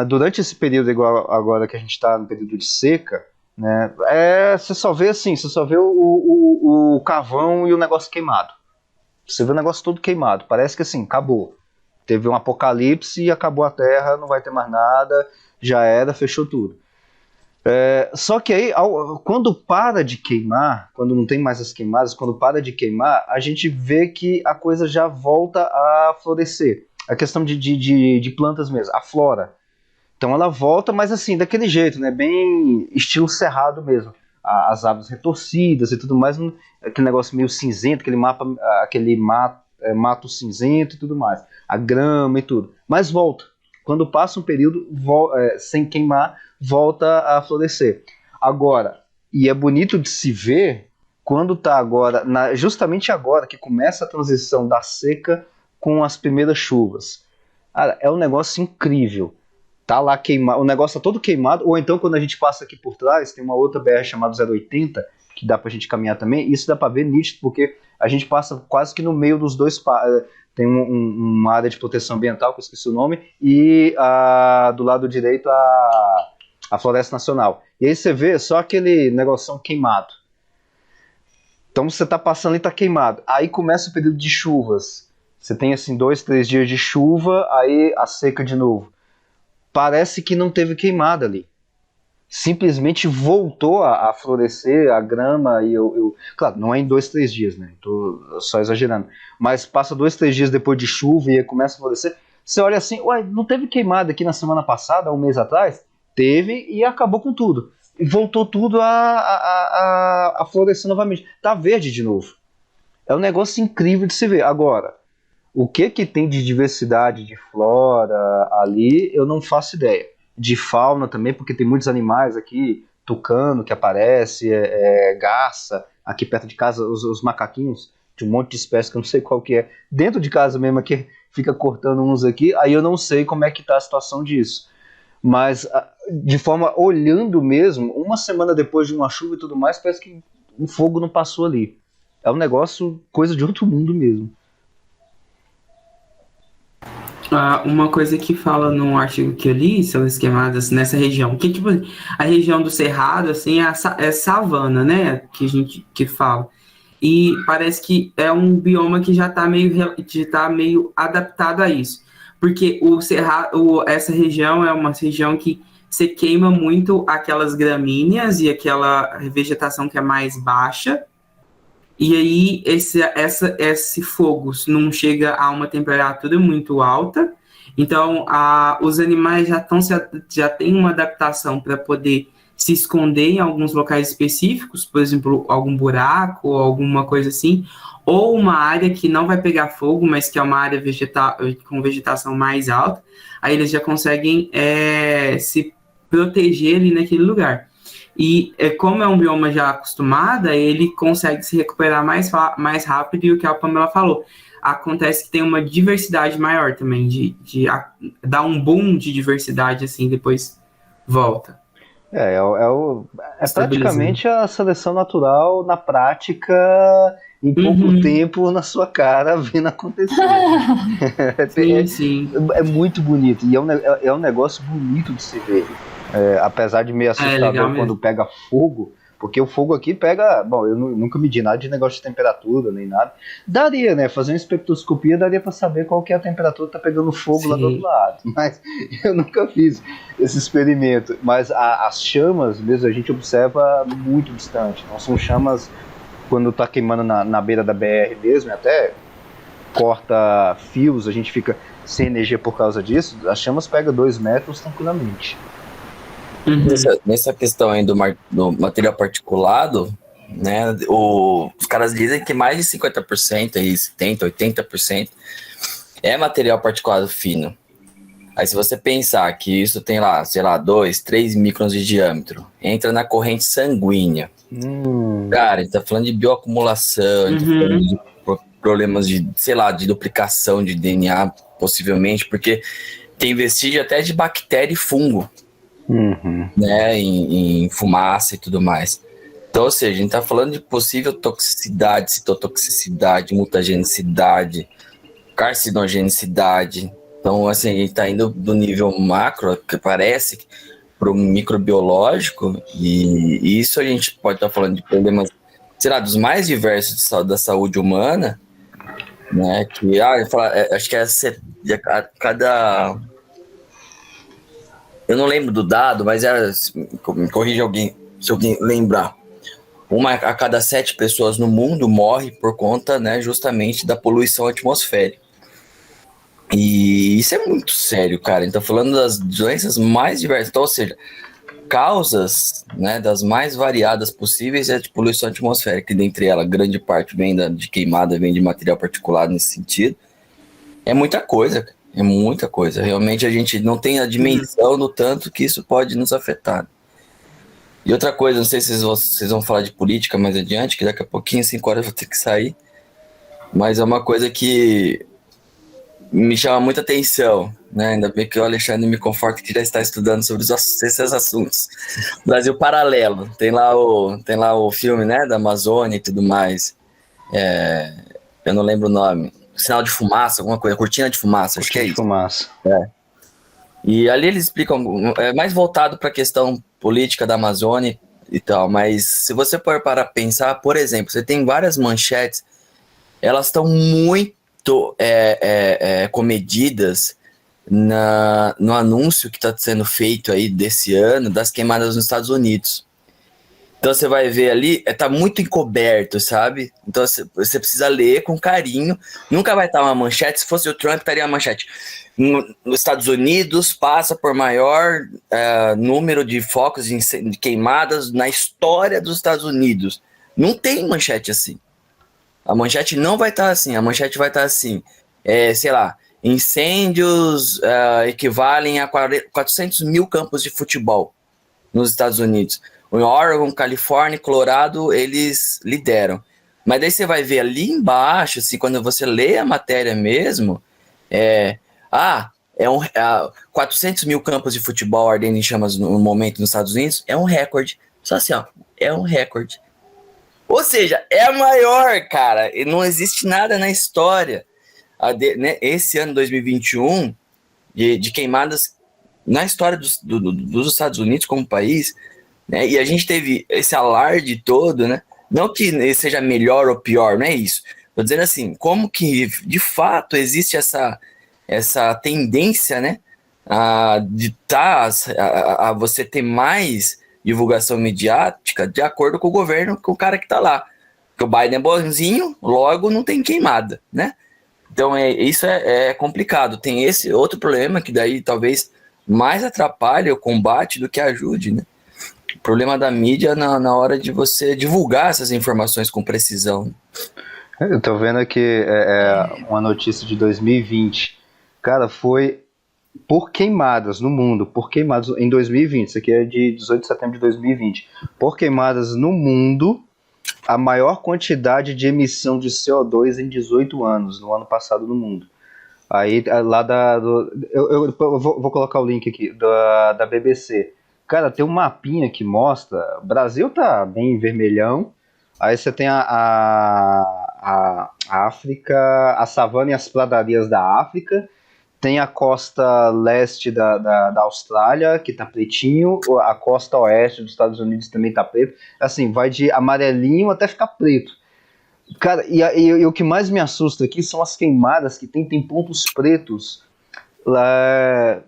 Durante esse período igual agora que a gente está no período de seca, né, você só vê o carvão e o negócio queimado. Você vê o negócio todo queimado, parece que assim, acabou. Teve um apocalipse e acabou a terra, não vai ter mais nada, já era, fechou tudo. Só que aí, quando para de queimar, quando não tem mais as queimadas, quando para de queimar, a gente vê que a coisa já volta a florescer. A questão de plantas mesmo, a flora. Então ela volta, mas assim, daquele jeito, né? Bem estilo cerrado mesmo. As árvores retorcidas e tudo mais, aquele negócio meio cinzento, aquele mato cinzento e tudo mais. A grama e tudo. Mas volta. Quando passa um período sem queimar, volta a florescer. Agora, e é bonito de se ver, quando está agora, justamente agora que começa a transição da seca com as primeiras chuvas. Cara, é um negócio incrível. Tá lá queimado, o negócio tá todo queimado, ou então quando a gente passa aqui por trás, tem uma outra BR chamada 080, que dá pra gente caminhar também, isso dá pra ver nítido, porque a gente passa quase que no meio dos dois, tem uma área de proteção ambiental, que eu esqueci o nome, e do lado direito a Floresta Nacional. E aí você vê só aquele negocinho queimado. Então você tá passando e tá queimado. Aí começa o período de chuvas. Você tem assim 2, 3 dias de chuva, aí a seca de novo. Parece que não teve queimada ali. Simplesmente voltou a florescer a grama e claro, não é em 2, 3 dias, né? Tô só exagerando. Mas passa 2, 3 dias depois de chuva e começa a florescer. Você olha assim, ué, não teve queimada aqui na semana passada, um mês atrás? Teve e acabou com tudo. E voltou tudo a florescer novamente. Tá verde de novo. É um negócio incrível de se ver. Agora, o que tem de diversidade de flora ali, eu não faço ideia. De fauna também, porque tem muitos animais aqui, tucano que aparece, garça, aqui perto de casa, os macaquinhos, de um monte de espécies que eu não sei qual que é. Dentro de casa mesmo aqui, fica cortando uns aqui, aí eu não sei como é que tá a situação disso. Mas, de forma, olhando mesmo, uma semana depois de uma chuva e tudo mais, parece que o fogo não passou ali. É um negócio, coisa de outro mundo mesmo. Uma coisa que fala num artigo que eu li sobre as queimadas nessa região, que tipo, a região do Cerrado, assim, é savana, né, que a gente que fala. E parece que é um bioma que já está meio adaptado a isso. Porque essa região é uma região que você queima muito aquelas gramíneas e aquela vegetação que é mais baixa, e aí esse fogo não chega a uma temperatura muito alta, então os animais já têm uma adaptação para poder se esconder em alguns locais específicos, por exemplo, algum buraco ou alguma coisa assim, ou uma área que não vai pegar fogo, mas que é uma área com vegetação mais alta, aí eles já conseguem se proteger ali naquele lugar. E como é um bioma já acostumado, ele consegue se recuperar mais rápido, e o que a Pamela falou, acontece que tem uma diversidade maior também, de dar um boom de diversidade, assim, depois volta. É praticamente a seleção natural na prática, em pouco tempo, na sua cara, vendo acontecer. Sim. É muito bonito, e é um negócio bonito de se ver. Apesar de meio assustador quando pega fogo, porque o fogo aqui pega... Bom, eu nunca medi nada de negócio de temperatura, nem nada. Daria, né? Fazer uma espectroscopia daria para saber qual que é a temperatura que tá pegando fogo lá do outro lado. Mas eu nunca fiz esse experimento. Mas as chamas, mesmo, a gente observa muito distante. Não são chamas quando tá queimando na beira da BR mesmo, até corta fios, a gente fica sem energia por causa disso. As chamas pegam 2 metros tranquilamente. Nessa questão aí do material particulado, né, os caras dizem que mais de 50%, aí 70%, 80% é material particulado fino. Aí se você pensar que isso tem lá, sei lá, 2, 3 microns de diâmetro, entra na corrente sanguínea. Cara, a gente tá falando de bioacumulação, a gente tá falando de problemas de, sei lá, de duplicação de DNA, possivelmente, porque tem vestígio até de bactéria e fungo. Né, em fumaça e tudo mais. Então, ou seja, a gente está falando de possível toxicidade, citotoxicidade, mutagenicidade, carcinogenicidade. Então, assim, a gente está indo do nível macro, que parece, para o microbiológico, e isso a gente pode estar falando de problemas, sei lá, dos mais diversos da saúde humana, né, que, acho que cada... Eu não lembro do dado, mas me corrija alguém, se alguém lembrar. 1 a cada 7 pessoas no mundo morre por conta, né, justamente da poluição atmosférica. E isso é muito sério, cara. Então, falando das doenças mais diversas, então, ou seja, causas, né, das mais variadas possíveis é de poluição atmosférica, que dentre elas, grande parte vem de queimada, vem de material particulado nesse sentido. É muita coisa, cara. É muita coisa. Realmente a gente não tem a dimensão do tanto que isso pode nos afetar. E outra coisa, não sei se vocês vão falar de política mais adiante, que daqui a pouquinho, 5 horas, eu vou ter que sair. Mas é uma coisa que me chama muita atenção, né? Ainda bem que o Alexandre me conforta que já está estudando sobre esses assuntos. Brasil Paralelo. Tem lá o filme, né, da Amazônia e tudo mais. Eu não lembro o nome. Sinal de fumaça, alguma coisa, cortina de fumaça, acho que é isso. Fumaça. E ali eles explicam, mais voltado para a questão política da Amazônia e tal, mas se você for para pensar, por exemplo, você tem várias manchetes, elas estão muito comedidas no anúncio que está sendo feito aí desse ano das queimadas nos Estados Unidos. Então você vai ver ali, tá muito encoberto, sabe? Então você precisa ler com carinho. Nunca vai estar uma manchete. Se fosse o Trump, estaria uma manchete. Nos Estados Unidos, passa por maior número de focos de queimadas na história dos Estados Unidos. Não tem manchete assim. A manchete não vai estar assim. A manchete vai estar assim. Sei lá, incêndios equivalem a 400 mil campos de futebol nos Estados Unidos. Em Oregon, Califórnia, Colorado, eles lideram. Mas daí você vai ver ali embaixo, assim, quando você lê a matéria mesmo, 400 mil campos de futebol ardendo em chamas no momento nos Estados Unidos, é um recorde. Só assim, é um recorde. Ou seja, é maior, cara. E não existe nada na história. Esse ano 2021, de queimadas na história dos Estados Unidos como país, né? E a gente teve esse alarde todo, né? Não que seja melhor ou pior, não é isso. Estou dizendo assim, como que de fato existe essa tendência, né? A você ter mais divulgação mediática de acordo com o governo, com o cara que está lá. Porque o Biden é bonzinho, logo não tem queimada, né? Então isso é complicado. Tem esse outro problema que daí talvez mais atrapalhe o combate do que ajude, né? problema da mídia na hora de você divulgar essas informações com precisão. Eu tô vendo aqui uma notícia de 2020. Cara, foi por queimadas no mundo, por queimadas em 2020. Isso aqui é de 18 de setembro de 2020. Por queimadas no mundo, a maior quantidade de emissão de CO2 em 18 anos, no ano passado no mundo. Aí, lá eu vou colocar o link aqui, da BBC. Cara, tem um mapinha que mostra, o Brasil tá bem vermelhão, aí você tem a África, a savana e as pradarias da África, tem a costa leste da Austrália, que tá pretinho, a costa oeste dos Estados Unidos também tá preto, assim, vai de amarelinho até ficar preto. Cara, e o que mais me assusta aqui são as queimadas que tem pontos pretos lá.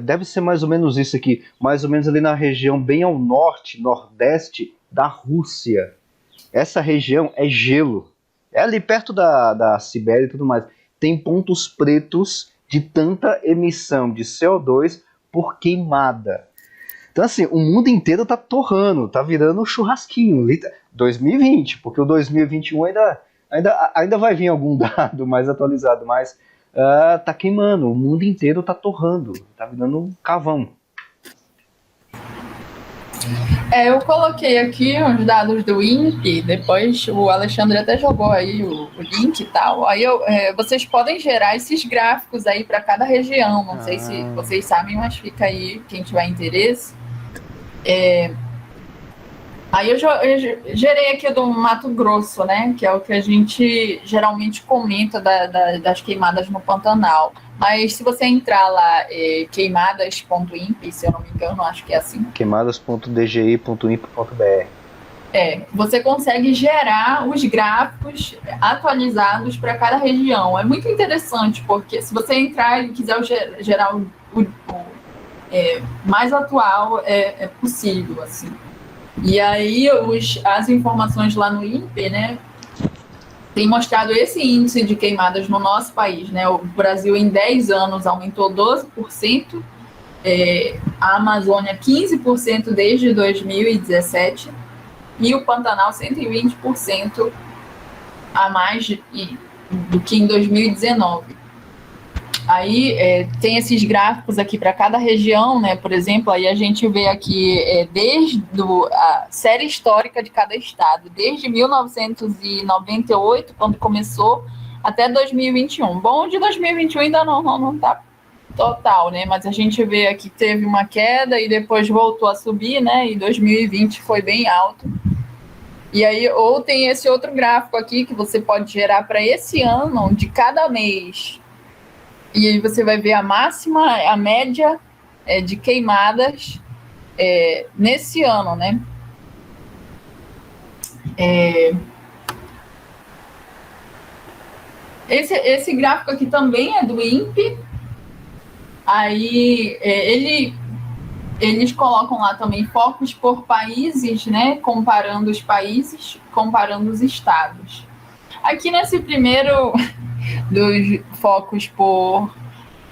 Deve ser mais ou menos isso aqui, mais ou menos ali na região bem ao norte, nordeste da Rússia. Essa região é gelo, é ali perto da Sibéria e tudo mais. Tem pontos pretos de tanta emissão de CO2 por queimada. Então assim, o mundo inteiro tá torrando, tá virando churrasquinho. 2020, porque o 2021 ainda vai vir algum dado mais atualizado, mas tá queimando, o mundo inteiro tá torrando, tá virando um cavão. Eu coloquei aqui os dados do INPE, depois o Alexandre até jogou aí o link e tal. Aí vocês podem gerar esses gráficos aí para cada região. Não sei se vocês sabem, mas fica aí quem tiver interesse. Aí eu gerei aqui do Mato Grosso, né? Que é o que a gente geralmente comenta das queimadas no Pantanal. Mas se você entrar lá, queimadas.imp, se eu não me engano, acho que é assim. queimadas.dgi.imp.br. Você consegue gerar os gráficos atualizados para cada região. É muito interessante, porque se você entrar e quiser gerar o mais atual, é possível, assim. E aí as informações lá no INPE, né, tem mostrado esse índice de queimadas no nosso país, né? O Brasil em 10 anos aumentou 12%, a Amazônia 15% desde 2017 e o Pantanal 120% a mais do que em 2019. Aí tem esses gráficos aqui para cada região, né? Por exemplo, aí a gente vê aqui desde a série histórica de cada estado, desde 1998, quando começou, até 2021. Bom, de 2021 ainda não está total, né? Mas a gente vê aqui que teve uma queda e depois voltou a subir, né? E 2020 foi bem alto. E aí, ou tem esse outro gráfico aqui que você pode gerar para esse ano, de cada mês. E aí você vai ver a máxima, a média de queimadas nesse ano, né? Esse gráfico aqui também é do INPE. Aí eles colocam lá também focos por países, né? Comparando os países, comparando os estados. Aqui nesse primeiro dos focos por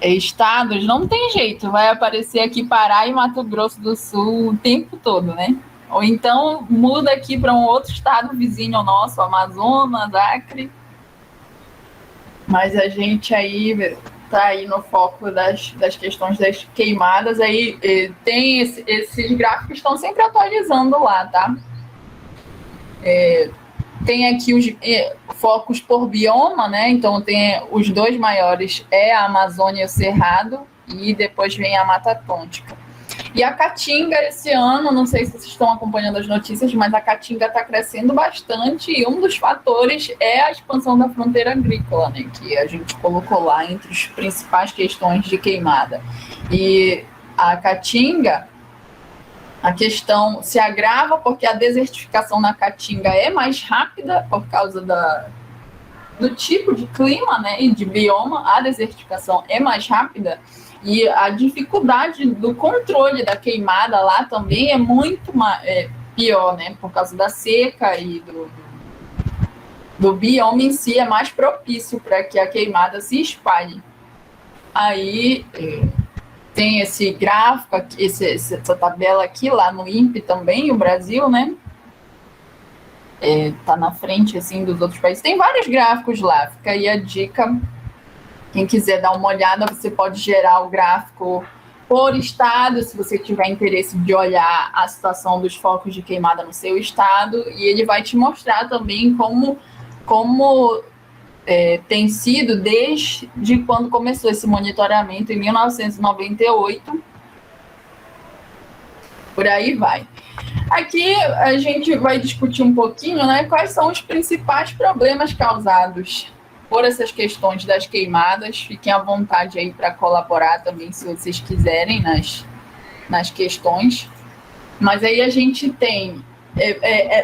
estados, não tem jeito, vai aparecer aqui Pará e Mato Grosso do Sul o tempo todo, né? Ou então muda aqui para um outro estado vizinho ao nosso, Amazonas, Acre. Mas a gente aí tá aí no foco das questões das queimadas, aí tem esses gráficos estão sempre atualizando lá, tá? Tem aqui os focos por bioma, né? Então tem os dois maiores, a Amazônia e o Cerrado, e depois vem a Mata Atlântica. E a Caatinga esse ano, não sei se vocês estão acompanhando as notícias, mas a Caatinga está crescendo bastante, e um dos fatores é a expansão da fronteira agrícola, né? Que a gente colocou lá entre as principais questões de queimada. E a Caatinga, a questão se agrava porque a desertificação na Caatinga é mais rápida por causa do tipo de clima, né, e de bioma. A desertificação é mais rápida e a dificuldade do controle da queimada lá também é muito pior, né, por causa da seca e do bioma em si é mais propício para que a queimada se espalhe. Aí tem esse gráfico, aqui, essa tabela aqui, lá no INPE também, o Brasil, né? Tá na frente, assim, dos outros países. Tem vários gráficos lá, fica aí a dica. Quem quiser dar uma olhada, você pode gerar o gráfico por estado, se você tiver interesse de olhar a situação dos focos de queimada no seu estado, e ele vai te mostrar também como tem sido desde quando começou esse monitoramento, em 1998. Por aí vai. Aqui a gente vai discutir um pouquinho, né, quais são os principais problemas causados por essas questões das queimadas. Fiquem à vontade aí para colaborar também, se vocês quiserem, nas questões. Mas aí a gente tem,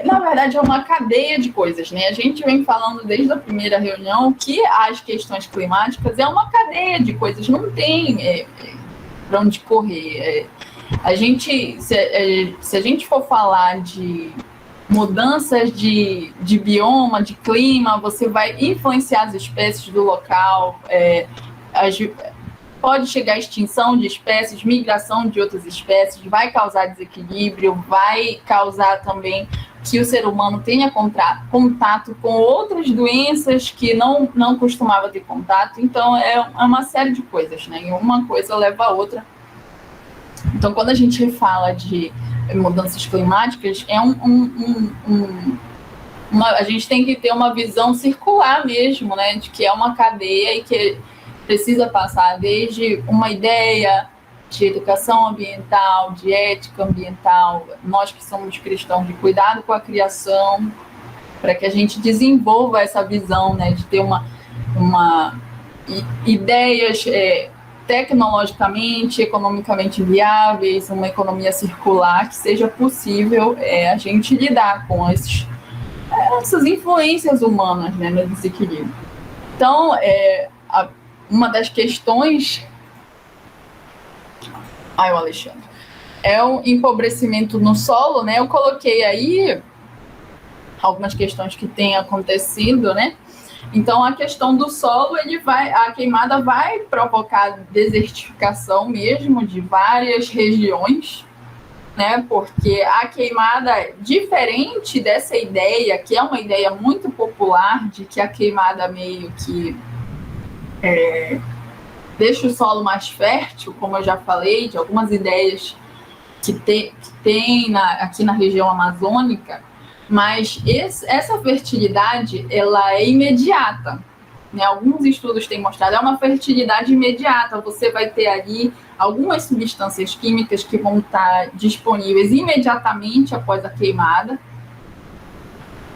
na verdade, é uma cadeia de coisas, né? A gente vem falando desde a primeira reunião que as questões climáticas é uma cadeia de coisas, não tem para onde correr. Se a gente for falar de mudanças de bioma, de clima, você vai influenciar as espécies do local, pode chegar à extinção de espécies, migração de outras espécies, vai causar desequilíbrio, vai causar também que o ser humano tenha contato com outras doenças que não costumava ter contato. Então, é uma série de coisas, né? E uma coisa leva a outra. Então, quando a gente fala de mudanças climáticas, a gente tem que ter uma visão circular mesmo, né, de que é uma cadeia e que precisa passar desde uma ideia de educação ambiental, de ética ambiental, nós que somos cristãos, de cuidado com a criação, para que a gente desenvolva essa visão, né, de ter ideias tecnologicamente, economicamente viáveis, uma economia circular, que seja possível a gente lidar com essas influências humanas, né, no desequilíbrio. Então, uma das questões... o Alexandre. É o empobrecimento no solo, né? Eu coloquei aí algumas questões que têm acontecido, né? Então, a questão do solo, a queimada vai provocar desertificação mesmo de várias regiões, né? Porque a queimada, diferente dessa ideia, que é uma ideia muito popular, de que a queimada meio que deixa o solo mais fértil, como eu já falei, de algumas ideias que tem aqui na região amazônica, mas essa fertilidade, ela é imediata, né? Alguns estudos têm mostrado, é uma fertilidade imediata. Você vai ter ali algumas substâncias químicas que vão estar disponíveis imediatamente após a queimada,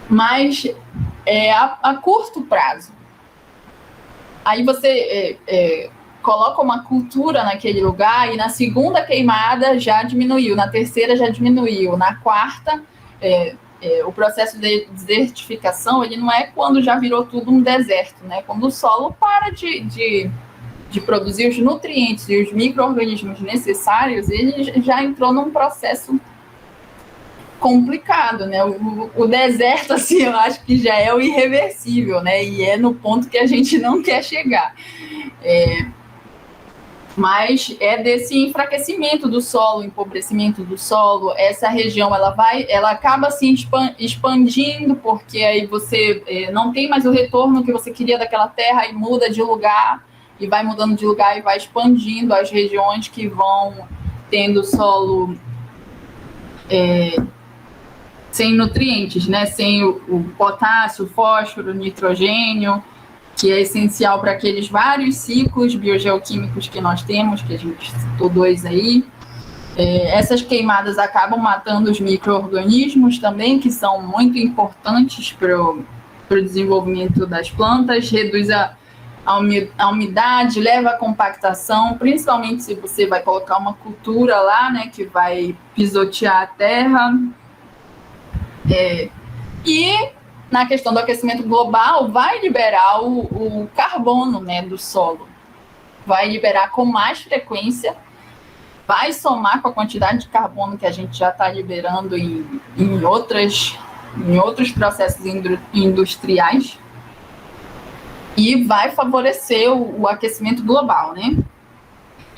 mas a curto prazo. Aí você coloca uma cultura naquele lugar e na segunda queimada já diminuiu, na terceira já diminuiu, na quarta... o processo de desertificação, ele não é quando já virou tudo um deserto, né? Quando o solo para de produzir os nutrientes e os micro-organismos necessários, ele já entrou num processo complicado, né? O deserto, assim, eu acho que já é o irreversível, né? E é no ponto que a gente não quer chegar. Mas é desse enfraquecimento do solo, empobrecimento do solo. Essa região ela acaba se expandindo, porque aí você não tem mais o retorno que você queria daquela terra e muda de lugar, e vai mudando de lugar e vai expandindo as regiões que vão tendo solo sem nutrientes, né? Sem o potássio, o fósforo, o nitrogênio, que é essencial para aqueles vários ciclos biogeoquímicos que nós temos, que a gente citou 2 aí. Essas queimadas acabam matando os micro-organismos também, que são muito importantes para o desenvolvimento das plantas, reduz a umidade, leva à compactação, principalmente se você vai colocar uma cultura lá, né, que vai pisotear a terra. E na questão do aquecimento global, vai liberar o carbono, né, do solo. Vai liberar com mais frequência, vai somar com a quantidade de carbono que a gente já está liberando em outros processos industriais, e vai favorecer o aquecimento global, né?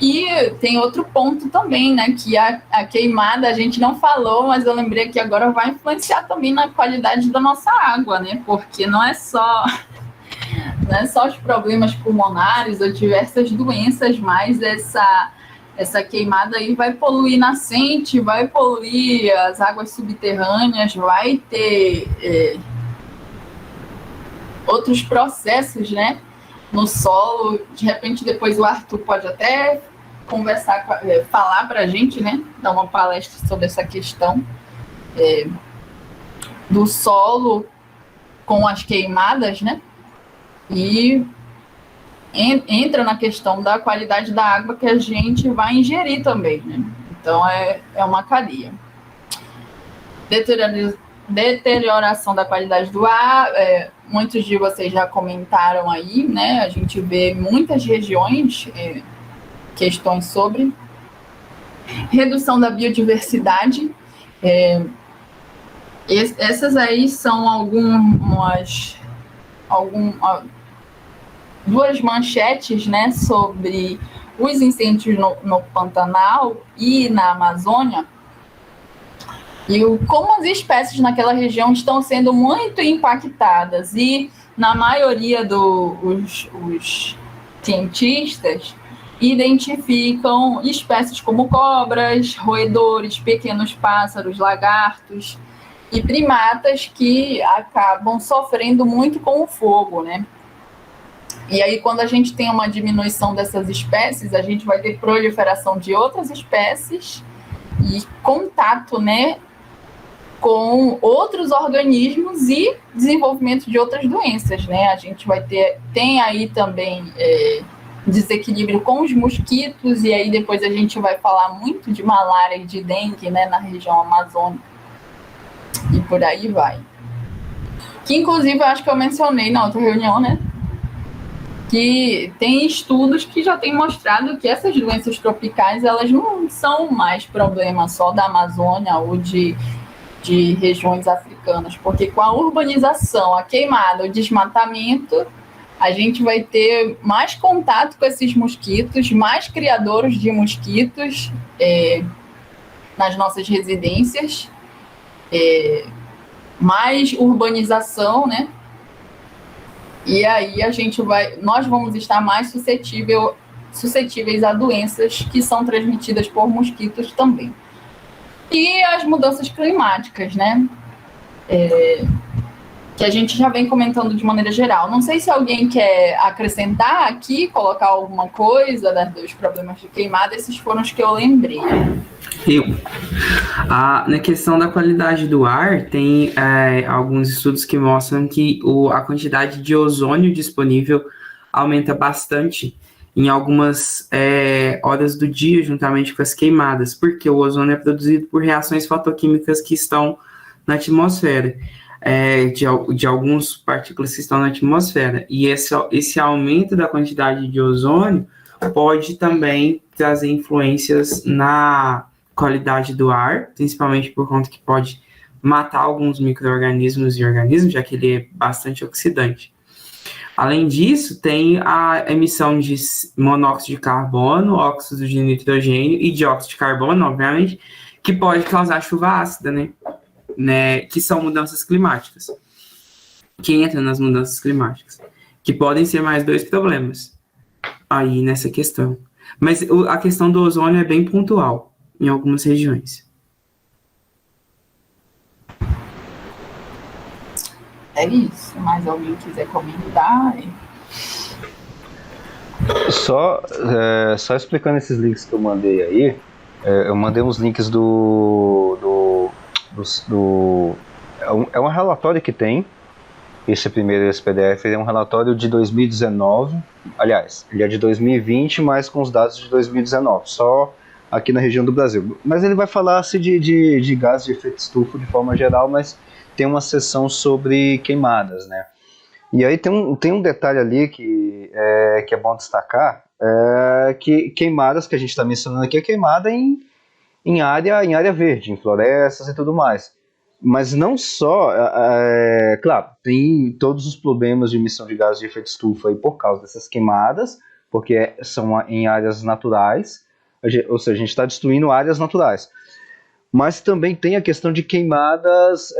E tem outro ponto também, né? Que a queimada a gente não falou, mas eu lembrei que agora vai influenciar também na qualidade da nossa água, né? Porque não é só os problemas pulmonares ou diversas doenças, mas essa queimada aí vai poluir nascente, vai poluir as águas subterrâneas, vai ter outros processos, né, no solo. De repente, depois o Arthur pode até conversar, falar para a gente, né, dar uma palestra sobre essa questão do solo com as queimadas, né, e entra na questão da qualidade da água que a gente vai ingerir também, né? Então, é uma cadeia. Deterioração da qualidade do ar, muitos de vocês já comentaram aí, né? A gente vê muitas regiões, questões sobre redução da biodiversidade. Essas aí são duas manchetes, né, sobre os incêndios no Pantanal e na Amazônia, e como as espécies naquela região estão sendo muito impactadas, e na maioria os cientistas identificam espécies como cobras, roedores, pequenos pássaros, lagartos e primatas que acabam sofrendo muito com o fogo, né? E aí, quando a gente tem uma diminuição dessas espécies, a gente vai ter proliferação de outras espécies e contato, né, com outros organismos e desenvolvimento de outras doenças, né? A gente tem aí também desequilíbrio com os mosquitos, e aí depois a gente vai falar muito de malária e de dengue, né, na região amazônica. E por aí vai. Que, inclusive, eu acho que eu mencionei na outra reunião, né, que tem estudos que já têm mostrado que essas doenças tropicais, elas não são mais problema só da Amazônia ou de regiões africanas, porque com a urbanização, a queimada, o desmatamento, a gente vai ter mais contato com esses mosquitos, mais criadouros de mosquitos nas nossas residências, mais urbanização, né? E aí nós vamos estar mais suscetíveis a doenças que são transmitidas por mosquitos também. E as mudanças climáticas, né? Que a gente já vem comentando de maneira geral. Não sei se alguém quer acrescentar aqui, colocar alguma coisa dos problemas de queimada. Esses foram os que eu lembrei. Na questão da qualidade do ar, tem alguns estudos que mostram que a quantidade de ozônio disponível aumenta bastante em algumas horas do dia, juntamente com as queimadas, porque o ozônio é produzido por reações fotoquímicas que estão na atmosfera, de algumas partículas que estão na atmosfera, e esse aumento da quantidade de ozônio pode também trazer influências na qualidade do ar, principalmente por conta que pode matar alguns micro-organismos e organismos, já que ele é bastante oxidante. Além disso, tem a emissão de monóxido de carbono, óxido de nitrogênio e dióxido de carbono, obviamente, que pode causar chuva ácida, né? Que são mudanças climáticas, que entram nas mudanças climáticas, que podem ser mais dois problemas aí nessa questão. Mas a questão do ozônio é bem pontual em algumas regiões. É isso. Mais alguém quiser comentar? Só explicando esses links que eu mandei aí, eu mandei uns links é um relatório que tem, esse PDF é um relatório de 2019, aliás, ele é de 2020, mas com os dados de 2019, só aqui na região do Brasil. Mas ele vai falar assim, de gases de efeito estufa de forma geral, mas tem uma seção sobre queimadas, né? E aí tem um detalhe ali que é bom destacar, que queimadas que a gente está mencionando aqui é queimada em área verde, em florestas e tudo mais. Mas não só, claro, tem todos os problemas de emissão de gases de efeito estufa aí por causa dessas queimadas, porque são em áreas naturais, ou seja, a gente está destruindo áreas naturais. Mas também tem a questão de queimadas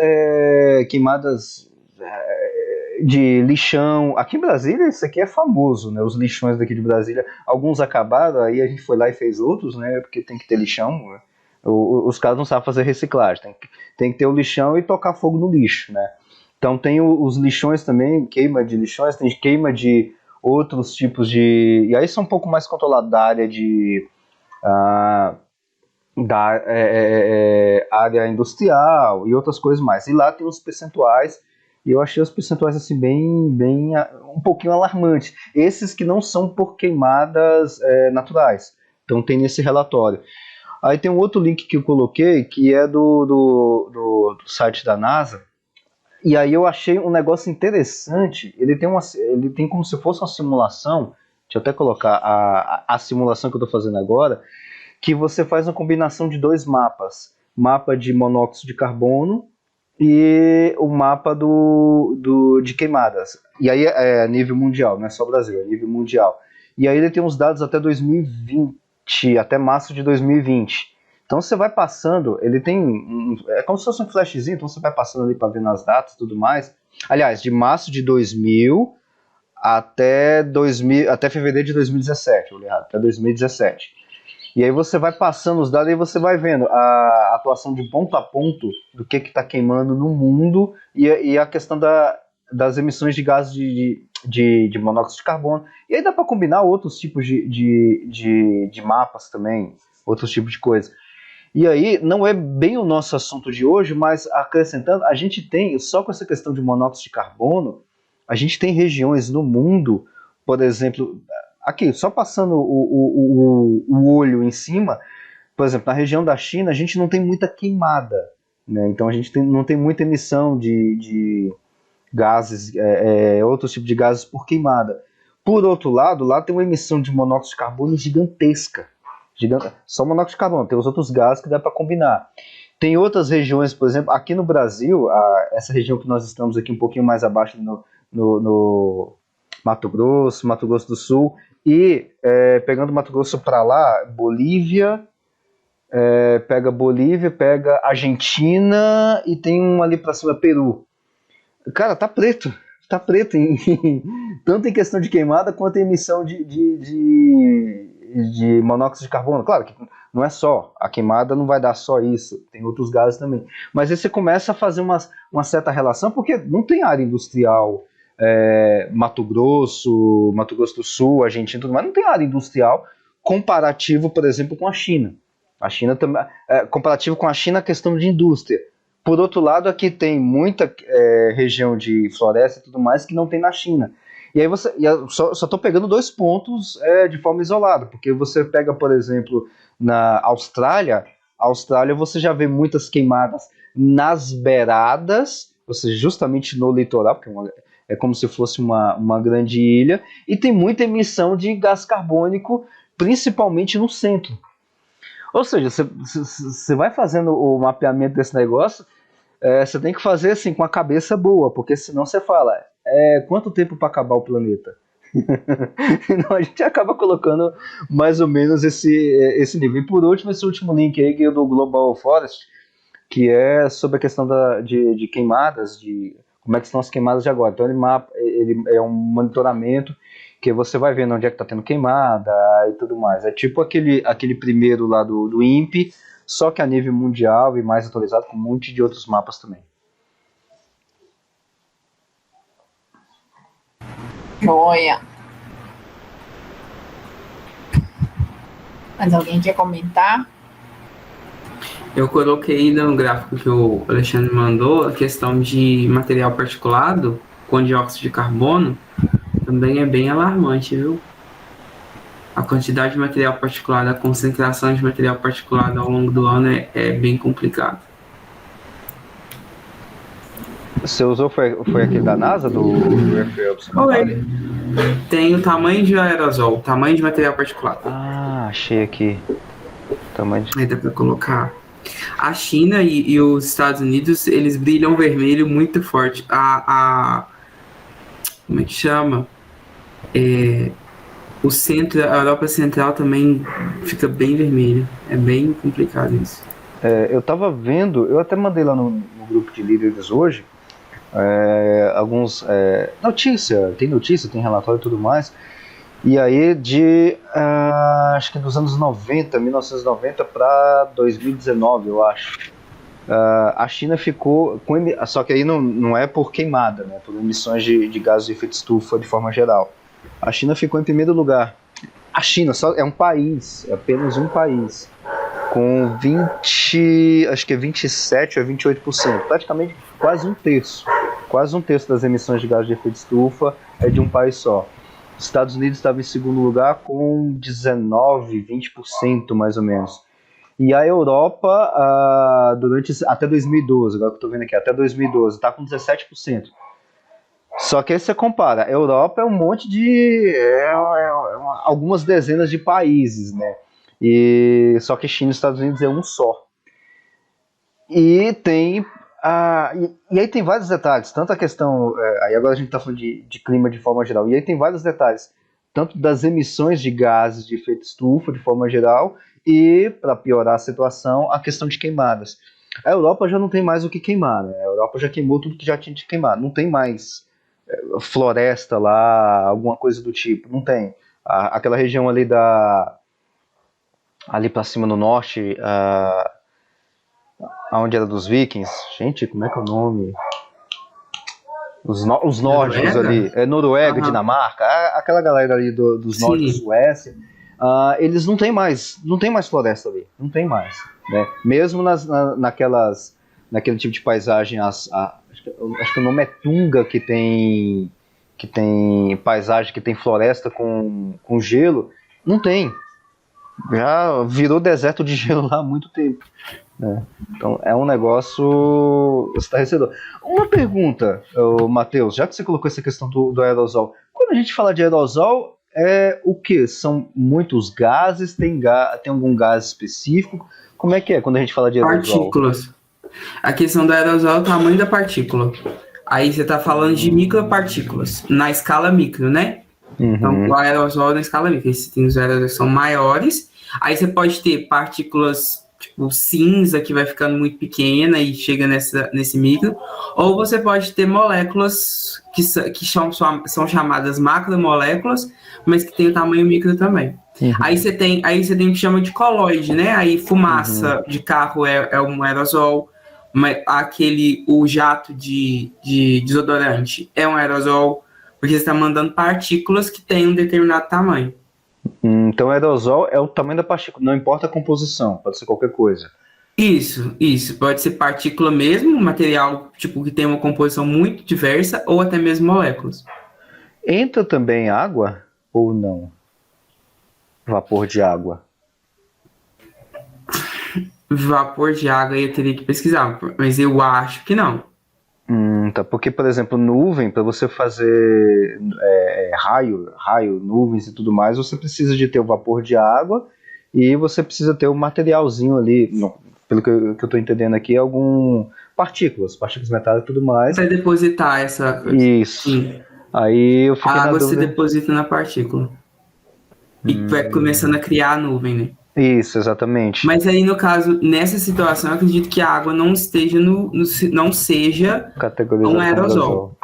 de lixão. Aqui em Brasília, isso aqui é famoso, né? Os lixões daqui de Brasília, alguns acabaram, aí a gente foi lá e fez outros, né? Porque tem que ter lixão. Os caras não sabem fazer reciclagem, tem que ter o lixão e tocar fogo no lixo, né? Então tem os lixões também, queima de lixões, tem queima de outros tipos de... E aí são um pouco mais controlados da área área industrial e outras coisas mais. E lá tem os percentuais, e eu achei os percentuais assim bem um pouquinho alarmantes. Esses que não são por queimadas naturais. Então tem nesse relatório. Aí tem um outro link que eu coloquei, que é do site da NASA. E aí eu achei um negócio interessante. Ele tem como se fosse uma simulação. Deixa eu até colocar a simulação que eu estou fazendo agora. Que você faz uma combinação de dois mapas. Mapa de monóxido de carbono e o mapa de queimadas. E aí é a nível mundial, não é só Brasil, é nível mundial. E aí ele tem uns dados até 2020, até março de 2020. Então você vai passando, ele tem... É como se fosse um flashzinho, então você vai passando ali para ver nas datas e tudo mais. Aliás, de março de 2000 até fevereiro de 2017, olha errado, até 2017. E aí você vai passando os dados e você vai vendo a atuação de ponto a ponto do que está queimando no mundo e a questão das emissões de gases de monóxido de carbono. E aí dá para combinar outros tipos de mapas também, outros tipos de coisa. E aí não é bem o nosso assunto de hoje, mas acrescentando, a gente tem, só com essa questão de monóxido de carbono, a gente tem regiões no mundo, por exemplo... Aqui, só passando o olho em cima, por exemplo, na região da China, a gente não tem muita queimada, né? Então a gente não tem muita emissão de gases, outros tipos de gases por queimada. Por outro lado, lá tem uma emissão de monóxido de carbono gigantesca. Só monóxido de carbono, tem os outros gases que dá para combinar. Tem outras regiões, por exemplo, aqui no Brasil, essa região que nós estamos aqui um pouquinho mais abaixo no Mato Grosso do Sul, e pegando Mato Grosso para lá, Bolívia, pega Argentina e tem um ali para cima, Peru. Cara, tá preto tanto em questão de queimada quanto em emissão de monóxido de carbono. Claro que não é só, a queimada não vai dar só isso, tem outros gases também. Mas aí você começa a fazer uma certa relação, porque não tem área industrial. Mato Grosso do Sul, Argentina, tudo mais, não tem área industrial comparativo, por exemplo, com a China. A China também, comparativo com a China, a questão de indústria. Por outro lado, aqui tem muita região de floresta e tudo mais que não tem na China. E aí eu só estou pegando dois pontos de forma isolada, porque você pega, por exemplo, na Austrália você já vê muitas queimadas nas beiradas, ou seja, justamente no litoral, porque é como se fosse uma grande ilha, e tem muita emissão de gás carbônico, principalmente no centro. Ou seja, você vai fazendo o mapeamento desse negócio, você tem que fazer assim com a cabeça boa, porque senão você fala, quanto tempo para acabar o planeta? Então a gente acaba colocando mais ou menos esse nível. E por último, esse último link aí, que é do Global Forest, que é sobre a questão de queimadas, como é que estão as queimadas de agora. Então ele é um monitoramento que você vai vendo onde é que está tendo queimada e tudo mais. É tipo aquele primeiro lá do INPE, só que a nível mundial e mais atualizado, com um monte de outros mapas também. Joia. Mas alguém quer comentar? Eu coloquei no gráfico que o Alexandre mandou a questão de material particulado com dióxido de carbono, também é bem alarmante, viu? A quantidade de material particulado, a concentração de material particulado ao longo do ano é bem complicado. Você usou, foi aquele da NASA, do Foi. Tem o tamanho de aerosol, o tamanho de material particulado. Ah, achei aqui. Tamanho de... Aí dá pra colocar. A China e os Estados Unidos, eles brilham vermelho muito forte. Como é que chama? O centro, a Europa Central também fica bem vermelha. É bem complicado isso. Eu tava vendo, eu até mandei lá no grupo de líderes hoje, alguns notícia, tem relatório e tudo mais. E aí acho que dos anos 1990 para 2019, eu acho. A China ficou com só que aí não é por queimada, né, por emissões de gases de efeito estufa de forma geral. A China ficou em primeiro lugar. A China só é um país, é apenas um país, com 27 ou 28%, praticamente quase um terço das emissões de gases de efeito estufa é de um país só. Os Estados Unidos estava em segundo lugar com 19, 20% mais ou menos. E a Europa, até 2012, agora que eu estou vendo aqui, até 2012, está com 17%. Só que aí você compara, a Europa é um monte de... algumas dezenas de países, né? Só que China e Estados Unidos é um só. E tem... e aí tem vários detalhes, tanto a questão... aí agora a gente está falando de clima de forma geral. E aí tem vários detalhes, tanto das emissões de gases de efeito estufa de forma geral, e, para piorar a situação, a questão de queimadas. A Europa já não tem mais o que queimar, né? A Europa já queimou tudo que já tinha de queimar. Não tem mais floresta lá, alguma coisa do tipo. Não tem. Aquela região ali ali para cima no norte, onde era dos vikings. Gente, como é que é o nome? Os nórdicos ali. Noruega, Dinamarca, aquela galera ali dos nórdicos, Suécia. Eles não tem mais floresta ali. Não tem mais. Né? Mesmo naquele tipo de paisagem, acho que o nome é Tunga, que tem paisagem, que tem floresta com gelo. Não tem. Já virou deserto de gelo lá há muito tempo. Né? Então é um negócio estarrecedor. Uma pergunta, Matheus, já que você colocou essa questão do aerosol, quando a gente fala de aerosol, o que? São muitos gases? Tem algum gás específico? Como é que é quando a gente fala de aerosol? Partículas. A questão do aerosol é o tamanho da partícula. Aí você está falando de micropartículas, na escala micro, né? Uhum. Então, o aerosol na escala micro. Você tem os aerosols que são maiores. Aí você pode ter partículas tipo cinza, que vai ficando muito pequena e chega nesse micro. Ou você pode ter moléculas que são chamadas macromoléculas, mas que tem o tamanho micro também. Uhum. Aí você tem o que chama de colóide, né? Aí fumaça de carro é um aerosol, o jato de desodorante é um aerosol, porque você está mandando partículas que têm um determinado tamanho. Então aerosol é o tamanho da partícula, não importa a composição, pode ser qualquer coisa. Isso, pode ser partícula mesmo, material tipo que tem uma composição muito diversa, ou até mesmo moléculas. Entra também água ou não? Vapor de água. Vapor de água eu teria que pesquisar, mas eu acho que não. Tá. Porque, por exemplo, nuvem, para você fazer raio, nuvens e tudo mais, você precisa de ter o vapor de água e você precisa ter um materialzinho ali, pelo que eu estou entendendo aqui, partículas metálicas e tudo mais. Você vai depositar essa... Isso. Sim. Aí eu fiquei a água se deposita na partícula. E vai começando a criar a nuvem, né? Isso, exatamente. Mas aí, no caso, nessa situação, eu acredito que a água não esteja não seja um aerosol.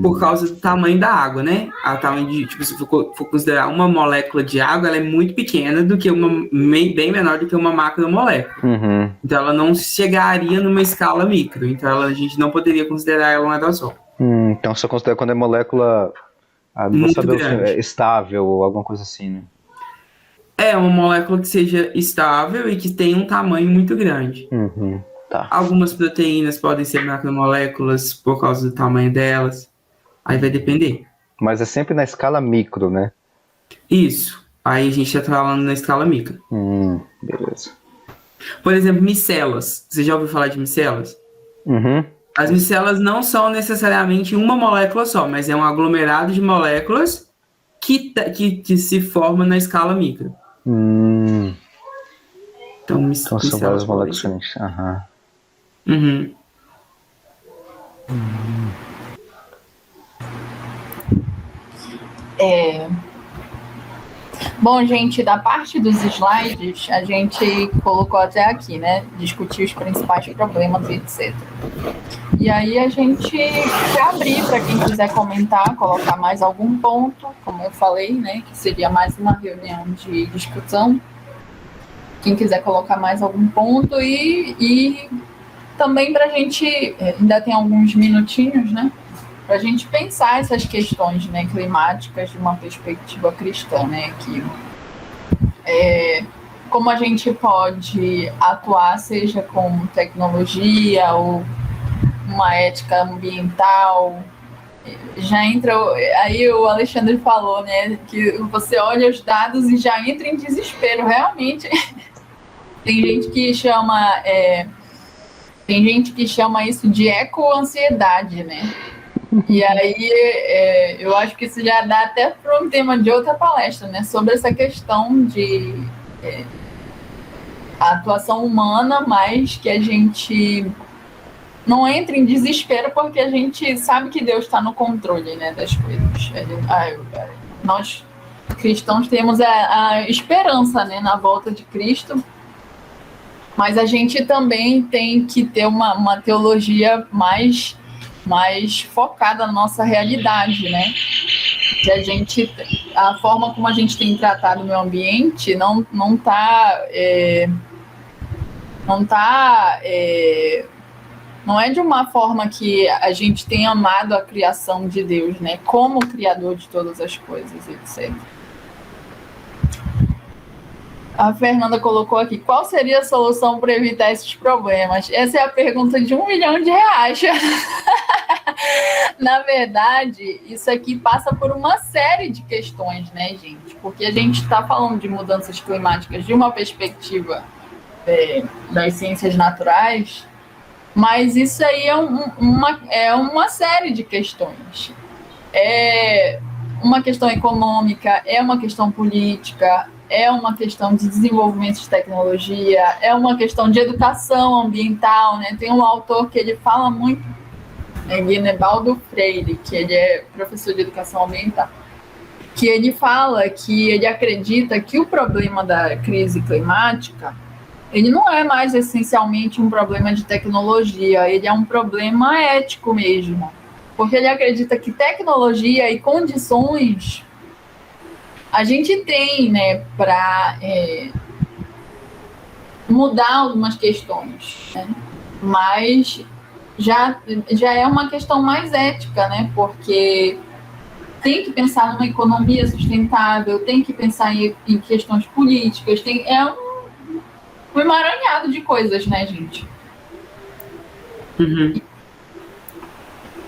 Por causa do tamanho da água, né? A tamanho de, tipo, se for considerar uma molécula de água, ela é muito pequena bem menor do que uma macromolécula. Uhum. Então ela não chegaria numa escala micro. Então a gente não poderia considerar ela um aerosol. Então só considera quando é molécula estável ou alguma coisa assim, né? É uma molécula que seja estável e que tenha um tamanho muito grande. Uhum, tá. Algumas proteínas podem ser macromoléculas por causa do tamanho delas. Aí vai depender. Mas é sempre na escala micro, né? Isso. Aí a gente está falando na escala micro. Beleza. Por exemplo, micelas. Você já ouviu falar de micelas? Uhum. As micelas não são necessariamente uma molécula só, mas é um aglomerado de moléculas que se forma na escala micro. Então são várias moléculas diferentes. Uhum. Bom, gente, da parte dos slides, a gente colocou até aqui, né? Discutir os principais problemas e etc. E aí a gente quer abrir para quem quiser comentar, colocar mais algum ponto, como eu falei, né? Que seria mais uma reunião de discussão. Quem quiser colocar mais algum ponto e também para a gente, ainda tem alguns minutinhos, né? Para a gente pensar essas questões, né, climáticas de uma perspectiva cristã, né? Que como a gente pode atuar, seja com tecnologia ou uma ética ambiental. Já entra, aí o Alexandre falou, né, que você olha os dados e já entra em desespero, realmente. Tem gente que chama isso de eco-ansiedade, né? E aí eu acho que isso já dá até para um tema de outra palestra, né? Sobre essa questão de atuação humana, mas que a gente não entra em desespero porque a gente sabe que Deus está no controle, né, das coisas. Nós cristãos temos a esperança, né, na volta de Cristo, mas a gente também tem que ter uma teologia mais focada na nossa realidade, né? Que a forma como a gente tem tratado o meio ambiente não é de uma forma que a gente tem amado a criação de Deus, né? Como criador de todas as coisas, etc. A Fernanda colocou aqui, qual seria a solução para evitar esses problemas? Essa é a pergunta de R$1 milhão. Na verdade, isso aqui passa por uma série de questões, né, gente? Porque a gente está falando de mudanças climáticas de uma perspectiva das ciências naturais, mas isso aí é uma série de questões. É uma questão econômica, é uma questão política, é uma questão de desenvolvimento de tecnologia, é uma questão de educação ambiental, né? Tem um autor que ele fala muito, Guinebaldo Freire, que ele é professor de educação ambiental, que ele fala que ele acredita que o problema da crise climática, ele não é mais essencialmente um problema de tecnologia, ele é um problema ético mesmo, porque ele acredita que tecnologia e condições a gente tem, né, para mudar algumas questões, né? Mas já é uma questão mais ética, né? Porque tem que pensar numa economia sustentável, tem que pensar em questões políticas, é um emaranhado de coisas, né, gente? Uhum.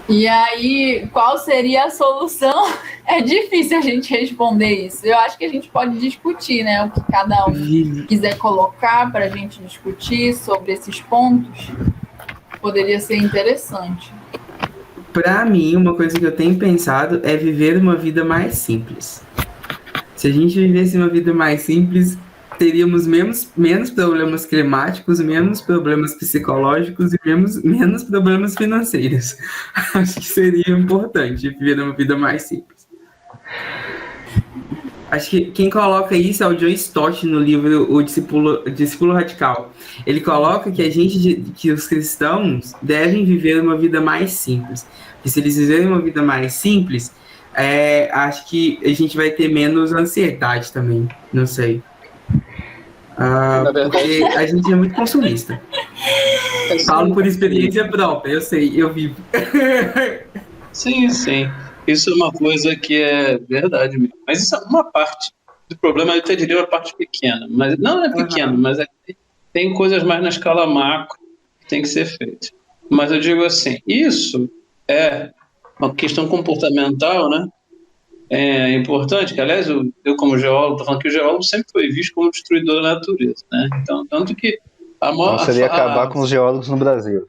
E aí, qual seria a solução? É difícil a gente responder isso. Eu acho que a gente pode discutir, né? O que cada um quiser colocar para a gente discutir sobre esses pontos. Poderia ser interessante. Para mim, uma coisa que eu tenho pensado é viver uma vida mais simples. Se a gente vivesse uma vida mais simples, teríamos menos problemas climáticos, menos problemas psicológicos e menos problemas financeiros. Acho que seria importante viver uma vida mais simples. Acho que quem coloca isso é o John Stott no livro O Discípulo Radical. Ele coloca que os cristãos devem viver uma vida mais simples. E se eles viverem uma vida mais simples, acho que a gente vai ter menos ansiedade também. Não sei. Porque a gente é muito consumista. Falo por experiência própria, eu sei, eu vivo. Sim. Isso é uma coisa que é verdade mesmo. Mas isso é uma parte do problema, eu até diria uma parte pequena. Mas não é pequena, mas tem coisas mais na escala macro que tem que ser feitas. Mas eu digo assim, isso é uma questão comportamental, né? É importante, que aliás, eu como geólogo, estou falando que o geólogo sempre foi visto como destruidor da natureza, né? Então, tanto que então seria acabar com os geólogos no Brasil.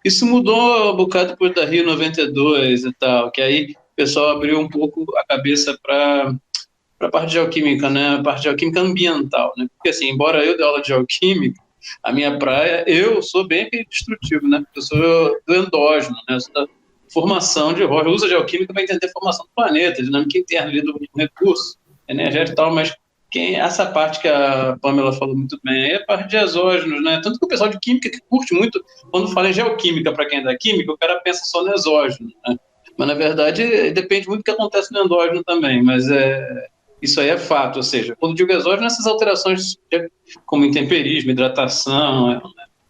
Isso mudou um bocado depois da Rio 92 e tal, que aí o pessoal abriu um pouco a cabeça para a parte de geoquímica, né? A parte de geoquímica ambiental, né? Porque assim, embora eu dê aula de geoquímica, a minha praia, eu sou bem destrutivo, né? Porque eu sou do endógeno, né? Eu sou formação de rocha, usa geoquímica para entender a formação do planeta, a dinâmica interna ali do recurso energético e tal, mas essa parte que a Pamela falou muito bem é a parte de exógenos, né? Tanto que o pessoal de química que curte muito, quando fala em geoquímica, para quem é da química, o cara pensa só no exógeno, né? Mas, na verdade, depende muito do que acontece no endógeno também, mas isso aí é fato, ou seja, quando digo exógeno, essas alterações como intemperismo, hidratação,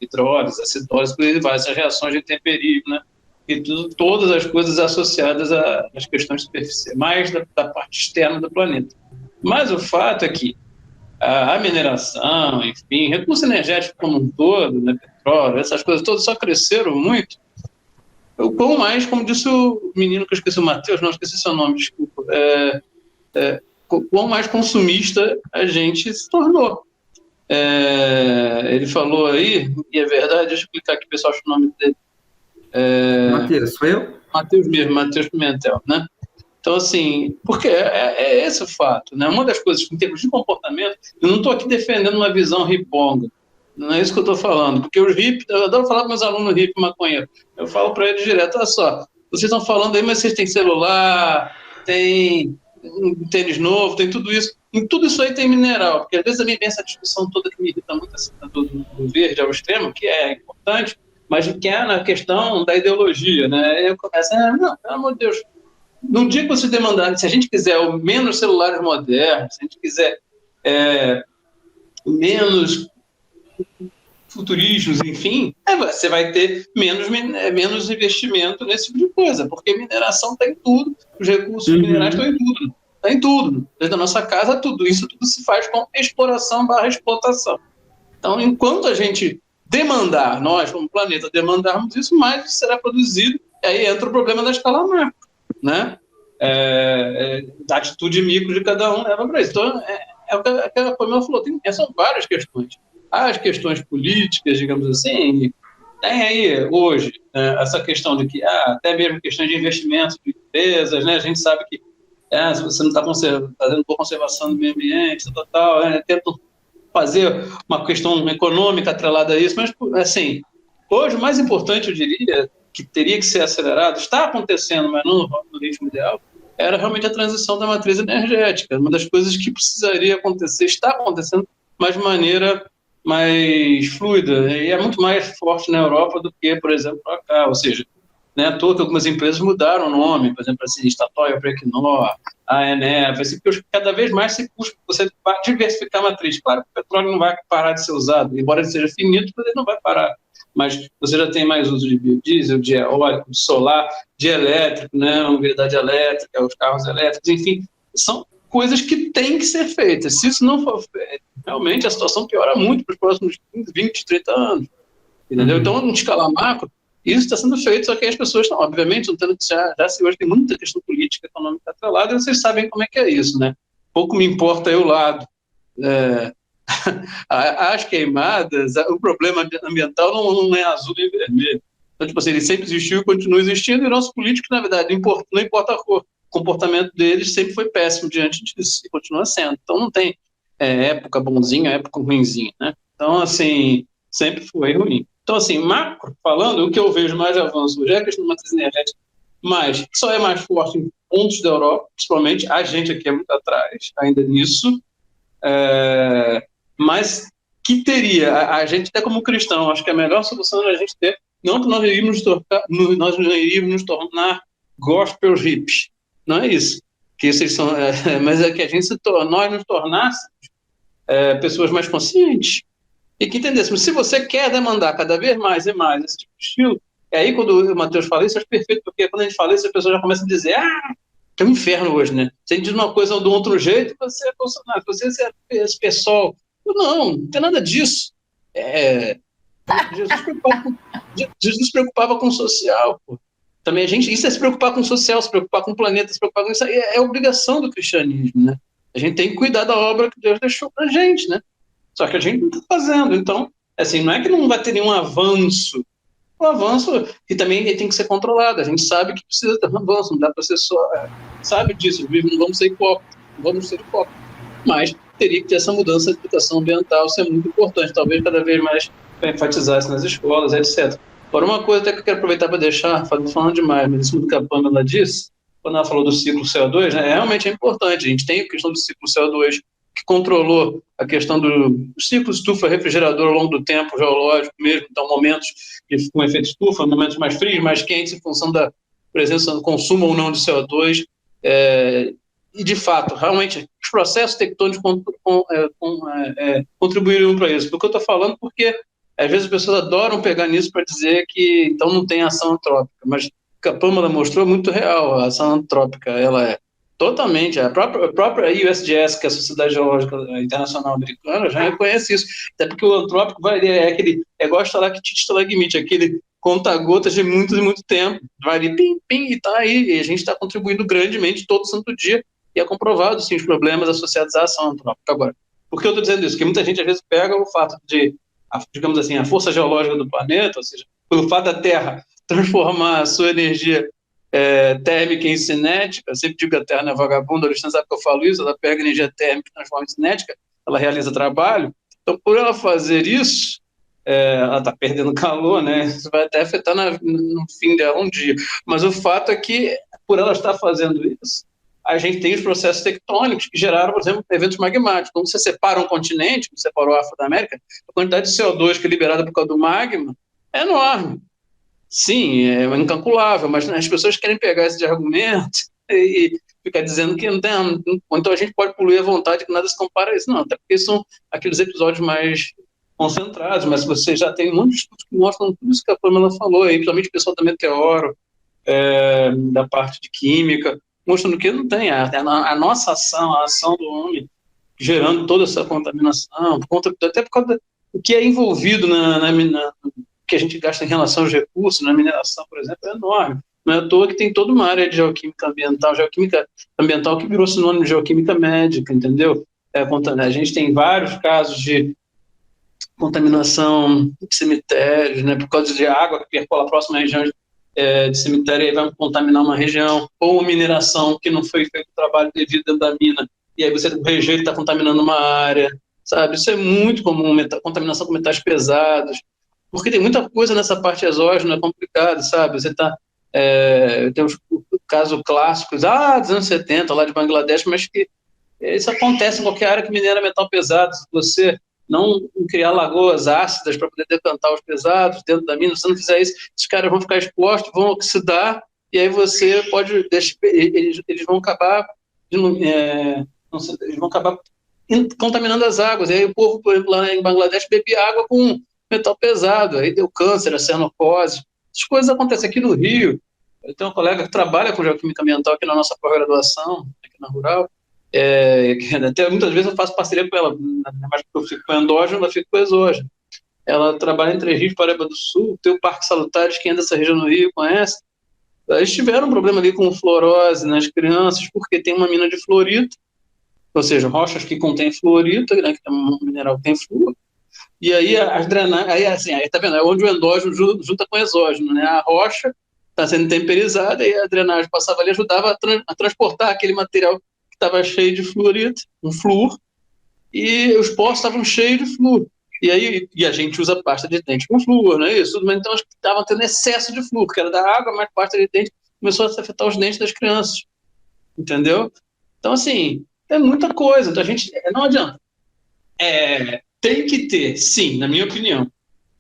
hidrólise, acidólise, por aí vai, essas reações de intemperismo, né? E todas as coisas associadas às questões superficiais, mais da parte externa do planeta. Mas o fato é que a mineração, enfim, recurso energético como um todo, né, petróleo, essas coisas todas só cresceram muito. O quão mais, como disse o menino que eu esqueci, o Matheus, não esqueci seu nome, desculpa, quão mais consumista a gente se tornou. Ele falou aí, e é verdade, deixa eu explicar aqui, pessoal, acho o nome dele. Matheus, sou eu? Matheus mesmo, Matheus Pimentel, né? Então, assim, porque é esse o fato, né? Uma das coisas, em termos de comportamento, eu não estou aqui defendendo uma visão riponga, não é isso que eu estou falando, porque os hippies, eu adoro falar com meus alunos hippies maconheiros, eu falo para eles direto, olha só, vocês estão falando aí, mas vocês têm celular, tem tênis novo, tem tudo isso, em tudo isso aí tem mineral, porque às vezes também vem essa discussão toda que me irrita muito, assim, do verde ao extremo, que é importante, mas que é na questão da ideologia, né? Eu começo, não, pelo amor de Deus, no dia que você demandar, se a gente quiser menos celulares modernos, se a gente quiser menos futurismos, enfim, você vai ter menos investimento nesse tipo de coisa, porque mineração está em tudo, os recursos minerais estão em tudo, está em tudo, desde a nossa casa, tudo isso tudo se faz com exploração/explotação. Então, enquanto a gente demandar, nós como planeta demandarmos isso, mais será produzido, e aí entra o problema da escala macro, né? Da atitude micro de cada um leva para isso. Então, o que a Pamela falou, são várias questões. As questões políticas, digamos assim, tem aí hoje essa questão de que até mesmo questões de investimento de empresas, né? A gente sabe que se você não está fazendo boa conservação do meio ambiente, tentam fazer uma questão econômica atrelada a isso, mas, assim, hoje o mais importante, eu diria, que teria que ser acelerado, está acontecendo, mas não no ritmo ideal, era realmente a transição da matriz energética. Uma das coisas que precisaria acontecer, está acontecendo, mas de maneira mais fluida, e é muito mais forte na Europa do que, por exemplo, para cá, ou seja, né, à toa que algumas empresas mudaram o nome, por exemplo, assim, Statoil para Equinor, a Eneva, assim, porque cada vez mais se custa você diversificar a matriz. Claro que o petróleo não vai parar de ser usado, embora ele seja finito, ele não vai parar. Mas você já tem mais uso de biodiesel, de eólico, de solar, de elétrico, né, a mobilidade elétrica, os carros elétricos, enfim, são coisas que têm que ser feitas. Se isso não for feito, realmente a situação piora muito para os próximos 15, 20, 30 anos. Entendeu? Então, em escala macro, isso está sendo feito, só que as pessoas estão, obviamente, não tendo que já se hoje tem muita questão política, econômica atrelada, e vocês sabem como é que é isso, né? Pouco me importa eu lado. As queimadas, o problema ambiental não é azul nem vermelho. Então, tipo assim, ele sempre existiu e continua existindo, e nossos políticos, na verdade, não importa a cor, o comportamento deles sempre foi péssimo diante disso, e continua sendo. Então, não tem época bonzinha, época ruinzinha, né? Então, assim, sempre foi ruim. Então, assim, macro falando, o que eu vejo mais de avanço hoje é a questão da matriz energética, mas só é mais forte em pontos da Europa, principalmente, a gente aqui é muito atrás ainda nisso, mas que teria, a gente até como cristão, acho que a melhor solução é a gente ter, não que nós iríamos nos tornar gospel hippies, não é isso, que vocês são, mas é que a gente nós nos tornássemos pessoas mais conscientes, e que entendêssemos, se você quer demandar cada vez mais e mais esse tipo de estilo, aí quando o Matheus fala isso, é perfeito, porque quando a gente fala isso, a pessoa já começa a dizer, que é um inferno hoje, né? Se a gente diz uma coisa do outro jeito, você é Bolsonaro, você é esse pessoal. Não tem nada disso. Jesus se preocupava com o social, pô. Também isso é se preocupar com o social, se preocupar com o planeta, se preocupar com isso, é obrigação do cristianismo, né? A gente tem que cuidar da obra que Deus deixou pra gente, né? Só que a gente não está fazendo. Então, assim, não é que não vai ter nenhum avanço. O avanço, que também tem que ser controlado. A gente sabe que precisa ter um avanço, não dá para ser só... sabe disso, não vamos ser hipócritas. Mas teria que ter essa mudança de educação ambiental, isso é muito importante. Talvez cada vez mais enfatizar isso nas escolas, etc. Agora, uma coisa até que eu quero aproveitar para deixar, falando demais, mas isso que a Pamela disse, quando ela falou do ciclo CO2, né, realmente é importante. A gente tem a questão do ciclo CO2, que controlou a questão do ciclo estufa-refrigerador ao longo do tempo geológico mesmo, então momentos com efeito estufa, momentos mais frios, mais quentes, em função da presença do consumo ou não de CO2, e de fato, realmente, os processos tectônicos contribuíram para isso. Do que eu estou falando, porque às vezes as pessoas adoram pegar nisso para dizer que então não tem ação antrópica, mas o que a Pâmela mostrou é muito real. A ação antrópica, ela é totalmente, a própria USGS, que é a Sociedade Geológica Internacional Americana, já reconhece isso, até porque o antrópico é igual a estalactite, aquele conta-gotas de muito e muito tempo, vai ali, pim, pim, e tá aí, e a gente está contribuindo grandemente todo santo dia, e é comprovado, sim, os problemas associados à ação antrópica. Agora, por que eu estou dizendo isso? Porque muita gente, às vezes, pega o fato de, digamos assim, a força geológica do planeta, ou seja, pelo fato da Terra transformar a sua energia térmica em cinética, eu sempre digo que a Terra não é vagabunda, a Alexandre sabe que eu falo isso, ela pega energia térmica e transforma em cinética, ela realiza trabalho, então, por ela fazer isso, ela está perdendo calor, né? Isso vai até afetar no fim dela um dia. Mas o fato é que, por ela estar fazendo isso, a gente tem os processos tectônicos que geraram, por exemplo, eventos magmáticos. Quando você separa um continente, como separou a África da América, a quantidade de CO2 que é liberada por causa do magma é enorme. Sim, é incalculável, mas as pessoas querem pegar esse argumento e ficar dizendo que não tem. Então a gente pode poluir à vontade, que nada se compara a isso. Não, até porque são aqueles episódios mais concentrados, mas você já tem um monte de estudos que mostram tudo isso que a Pamela falou, aí, principalmente o pessoal da Meteoro, da parte de química, mostrando que não tem. A nossa ação, a ação do homem, gerando toda essa contaminação, até por causa do que é envolvido que a gente gasta em relação aos recursos, na mineração, por exemplo, é enorme. Não é à toa que tem toda uma área de geoquímica ambiental que virou sinônimo de geoquímica médica, entendeu? A gente tem vários casos de contaminação de cemitérios, né, por causa de água que percola a próxima região de cemitério e aí vai contaminar uma região, ou uma mineração que não foi feito o trabalho devido dentro da mina, e aí o rejeito está contaminando uma área, sabe? Isso é muito comum, contaminação com metais pesados, porque tem muita coisa nessa parte exógena complicada, sabe? Você tem os casos clássicos, dos anos 70, lá de Bangladesh, mas que isso acontece em qualquer área que minera metal pesado. Se você não criar lagoas ácidas para poder decantar os pesados dentro da mina, se você não fizer isso, esses caras vão ficar expostos, vão oxidar, e aí você pode eles vão acabar contaminando as águas. E aí o povo, por exemplo, lá em Bangladesh, bebia água com metal pesado, aí deu câncer, acenocose. Essas coisas acontecem aqui no Rio. Eu tenho uma colega que trabalha com geoquímica ambiental aqui na nossa pós-graduação, aqui na Rural, até muitas vezes eu faço parceria com ela, mas eu fico com endógeno, ela fica com exógeno. Ela trabalha em Três Rios, Paraíba do Sul, tem o Parque Salutares, quem é dessa região no Rio conhece. Eles tiveram um problema ali com fluorose nas crianças, porque tem uma mina de fluorito, ou seja, rochas que contêm fluorito, né, que é um mineral que tem flúor, e aí as drenagens, aí tá vendo, é onde o endógeno junta com o exógeno, né, a rocha está sendo temperizada e a drenagem passava ali, ajudava a transportar aquele material que estava cheio de fluorito, um flúor, e os poços estavam cheios de flúor. E a gente usa pasta de dente com flúor, não é isso? Mas então estavam tendo excesso de flúor, que era da água, mas pasta de dente começou a afetar os dentes das crianças, entendeu? Então, assim, é muita coisa. Então, a gente, não adianta. Tem que ter, sim, na minha opinião,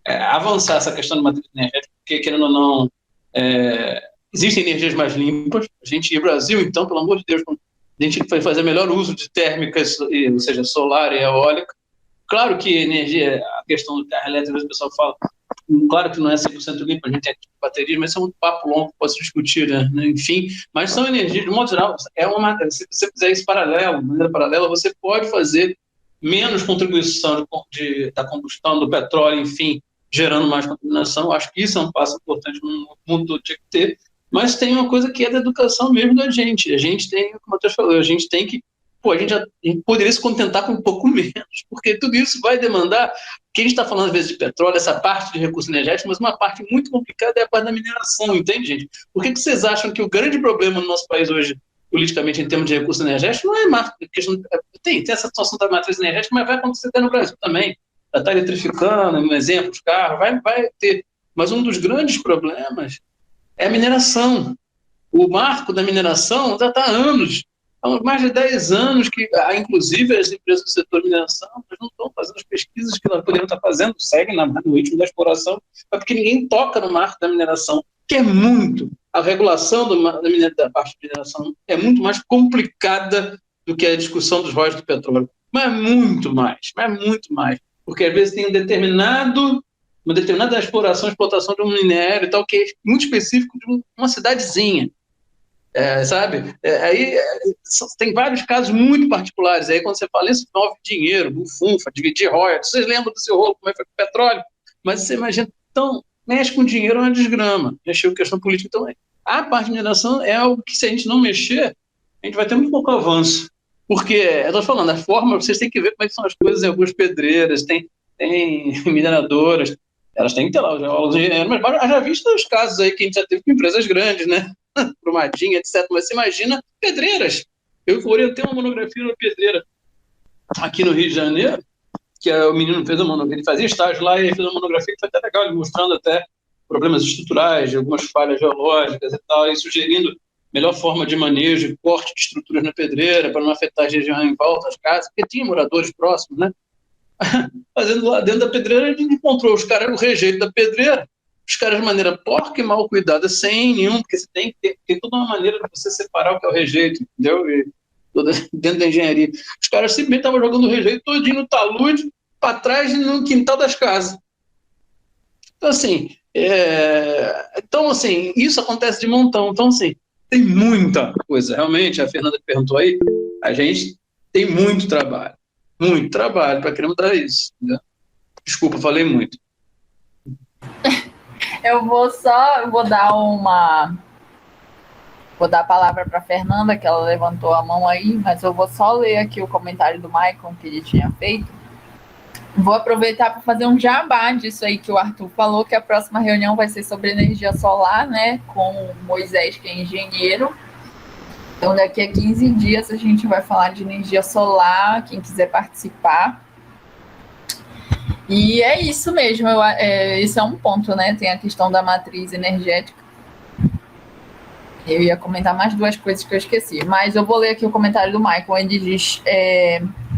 avançar essa questão de matriz energética, porque, querendo ou não, existem energias mais limpas. A gente, e o Brasil, então, pelo amor de Deus, a gente vai fazer melhor uso de térmicas, ou seja, solar e eólica. Claro que energia, a questão do carro elétrico, o pessoal fala, claro que não é 100% limpa, a gente tem baterias, mas isso é um papo longo que pode se discutir, né? Enfim, mas são energias, de modo geral, se você fizer isso de maneira paralela, você pode fazer menos contribuição da combustão do petróleo, enfim, gerando mais contaminação. Acho que isso é um passo importante no mundo, tinha que ter, mas tem uma coisa que é da educação mesmo da gente. A gente tem, como o Matheus falou, a gente tem que a gente poderia se contentar com um pouco menos, porque tudo isso vai demandar, que a gente está falando às vezes de petróleo, essa parte de recursos energéticos, mas uma parte muito complicada é a parte da mineração, entende, gente? Por que vocês acham que o grande problema no nosso país hoje, politicamente, em termos de recursos energéticos, não é questão, tem essa situação da matriz energética, mas vai acontecer até no Brasil também. Já está eletrificando, um exemplo, os carros, vai ter Mas um dos grandes problemas é a mineração. O marco da mineração já está há anos, há mais de 10 anos que, inclusive, as empresas do setor de mineração não estão fazendo as pesquisas que elas poderiam estar fazendo, seguem no ritmo da exploração, porque ninguém toca no marco da mineração, que é muito. A regulação da parte de mineração é muito mais complicada do que a discussão dos royalties do petróleo. Mas muito mais. Porque às vezes tem uma determinada exploração de um minério e tal, que é muito específico de uma cidadezinha. Sabe? Tem vários casos muito particulares. Aí quando você fala isso, envolve dinheiro, bufunfa, dividir royalties. Vocês lembram do seu rolo, como é que foi com o petróleo? Mas você imagina, então, mexe com dinheiro é uma desgrama. Mexer com questão política também. A parte de mineração é algo que, se a gente não mexer, a gente vai ter muito pouco avanço. Porque, eu estou falando, a forma, vocês têm que ver como é que são as coisas em algumas pedreiras, tem mineradoras, elas têm que ter lá os geólogos, mas já visto os casos aí que a gente já teve com empresas grandes, né? Brumadinho, etc. Mas você imagina pedreiras. Eu orientei uma monografia na pedreira aqui no Rio de Janeiro, que o menino fez uma monografia, ele fazia estágio lá e fez uma monografia que foi até legal, ele mostrando até problemas estruturais, algumas falhas geológicas e tal, e sugerindo melhor forma de manejo e corte de estruturas na pedreira para não afetar a região em volta das casas, porque tinha moradores próximos, né? Fazendo lá dentro da pedreira, a gente encontrou os caras no rejeito da pedreira, os caras de maneira porca e mal cuidada, sem nenhum, porque você tem que ter toda uma maneira de você separar o que é o rejeito, entendeu? E dentro da engenharia. Os caras simplesmente estavam jogando o rejeito todinho no talude, para trás e no quintal das casas. Então, assim, isso acontece de montão. Então, assim, tem muita coisa. Realmente, a Fernanda perguntou aí, a gente tem muito trabalho para querer mudar isso. Entendeu? Desculpa, falei muito. Eu vou dar a palavra para a Fernanda, que ela levantou a mão aí, mas eu vou só ler aqui o comentário do Maicon que ele tinha feito. Vou aproveitar para fazer um jabá disso aí que o Arthur falou, que a próxima reunião vai ser sobre energia solar, né, com o Moisés, que é engenheiro. Então, daqui a 15 dias a gente vai falar de energia solar, quem quiser participar. E é isso mesmo, esse é um ponto, né? Tem a questão da matriz energética. Eu ia comentar mais duas coisas que eu esqueci, mas eu vou ler aqui o comentário do Michael. Ele diz,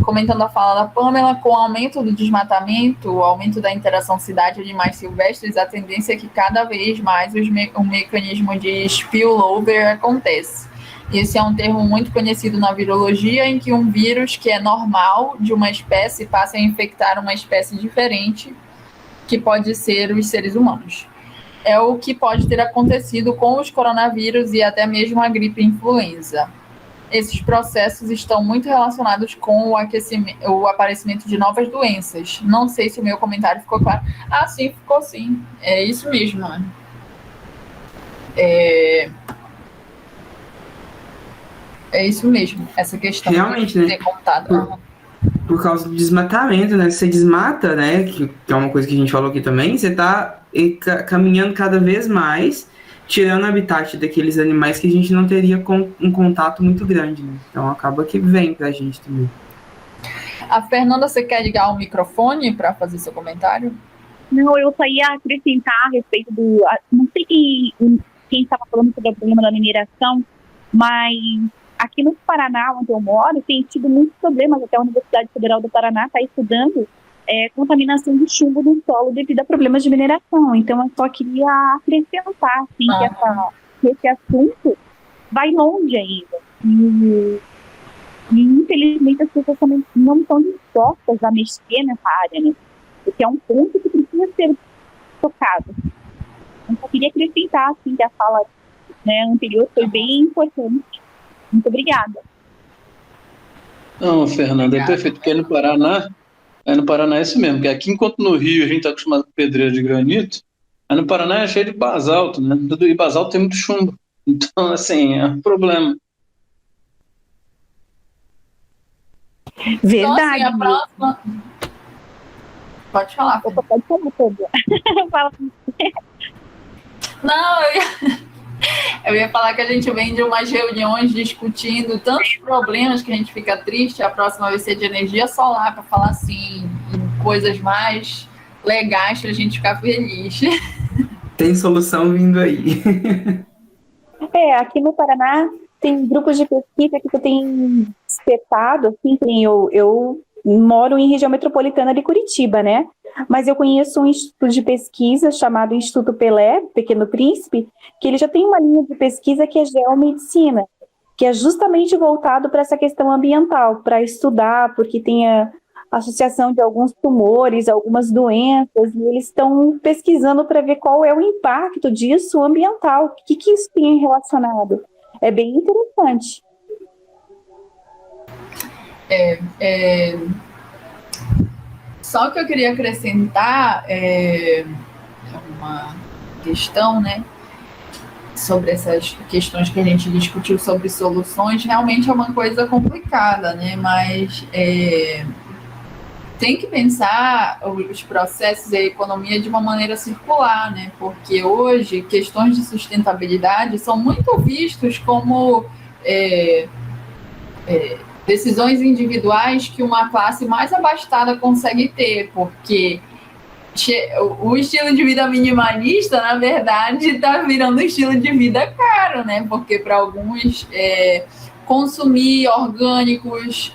comentando a fala da Pamela, com o aumento do desmatamento, o aumento da interação cidade-animais silvestres, a tendência é que cada vez mais o mecanismo de spillover acontece. Esse é um termo muito conhecido na virologia, em que um vírus que é normal de uma espécie passa a infectar uma espécie diferente, que pode ser os seres humanos. É o que pode ter acontecido com os coronavírus e até mesmo a gripe influenza. Esses processos estão muito relacionados com o aparecimento de novas doenças. Não sei se o meu comentário ficou claro. Ah, sim, ficou sim. É isso mesmo. É isso mesmo, essa questão realmente, de ter contado. Por causa do desmatamento, né? Você desmata, né? Que é uma coisa que a gente falou aqui também, você está caminhando cada vez mais, tirando o habitat daqueles animais que a gente não teria um contato muito grande, né? Então acaba que vem pra gente também. A Fernanda, você quer ligar o microfone para fazer seu comentário? Não, eu só ia acrescentar a respeito do... Não sei quem estava falando sobre o problema da mineração, mas aqui no Paraná, onde eu moro, tem tido muitos problemas. Até a Universidade Federal do Paraná está estudando contaminação de chumbo no solo devido a problemas de mineração. Então, eu só queria acrescentar assim, que esse assunto vai longe ainda. E infelizmente, as pessoas também não estão dispostas a mexer nessa área, né? Porque é um ponto que precisa ser tocado. Eu só queria acrescentar assim, que a fala, né, anterior foi bem importante. Muito obrigada. Não, Fernanda, é perfeito, porque no Paraná é isso mesmo, porque aqui, enquanto no Rio a gente está acostumado com pedreira de granito, aí no Paraná é cheio de basalto, né? E basalto tem muito chumbo. Então, assim, é um problema. Verdade. Então, assim, a próxima... Pode falar. Pode falar, Pedro. Fala. Não, eu ia falar que a gente vem de umas reuniões discutindo tantos problemas que a gente fica triste. A próxima vai ser de energia solar, para falar assim, em coisas mais legais para a gente ficar feliz. Tem solução vindo aí. Aqui no Paraná tem grupos de pesquisa que eu tenho espetado, assim, eu moro em região metropolitana de Curitiba, né? Mas eu conheço um instituto de pesquisa chamado Instituto Pelé, Pequeno Príncipe, que ele já tem uma linha de pesquisa que é geomedicina, que é justamente voltado para essa questão ambiental, para estudar, porque tem a associação de alguns tumores, algumas doenças, e eles estão pesquisando para ver qual é o impacto disso ambiental, o que isso tem relacionado. É bem interessante. Só que eu queria acrescentar uma questão, né, sobre essas questões que a gente discutiu sobre soluções. Realmente é uma coisa complicada, né, mas tem que pensar os processos e a economia de uma maneira circular, né? Porque hoje questões de sustentabilidade são muito vistos como decisões individuais que uma classe mais abastada consegue ter, porque o estilo de vida minimalista, na verdade, está virando um estilo de vida caro, né? Porque para alguns consumir orgânicos,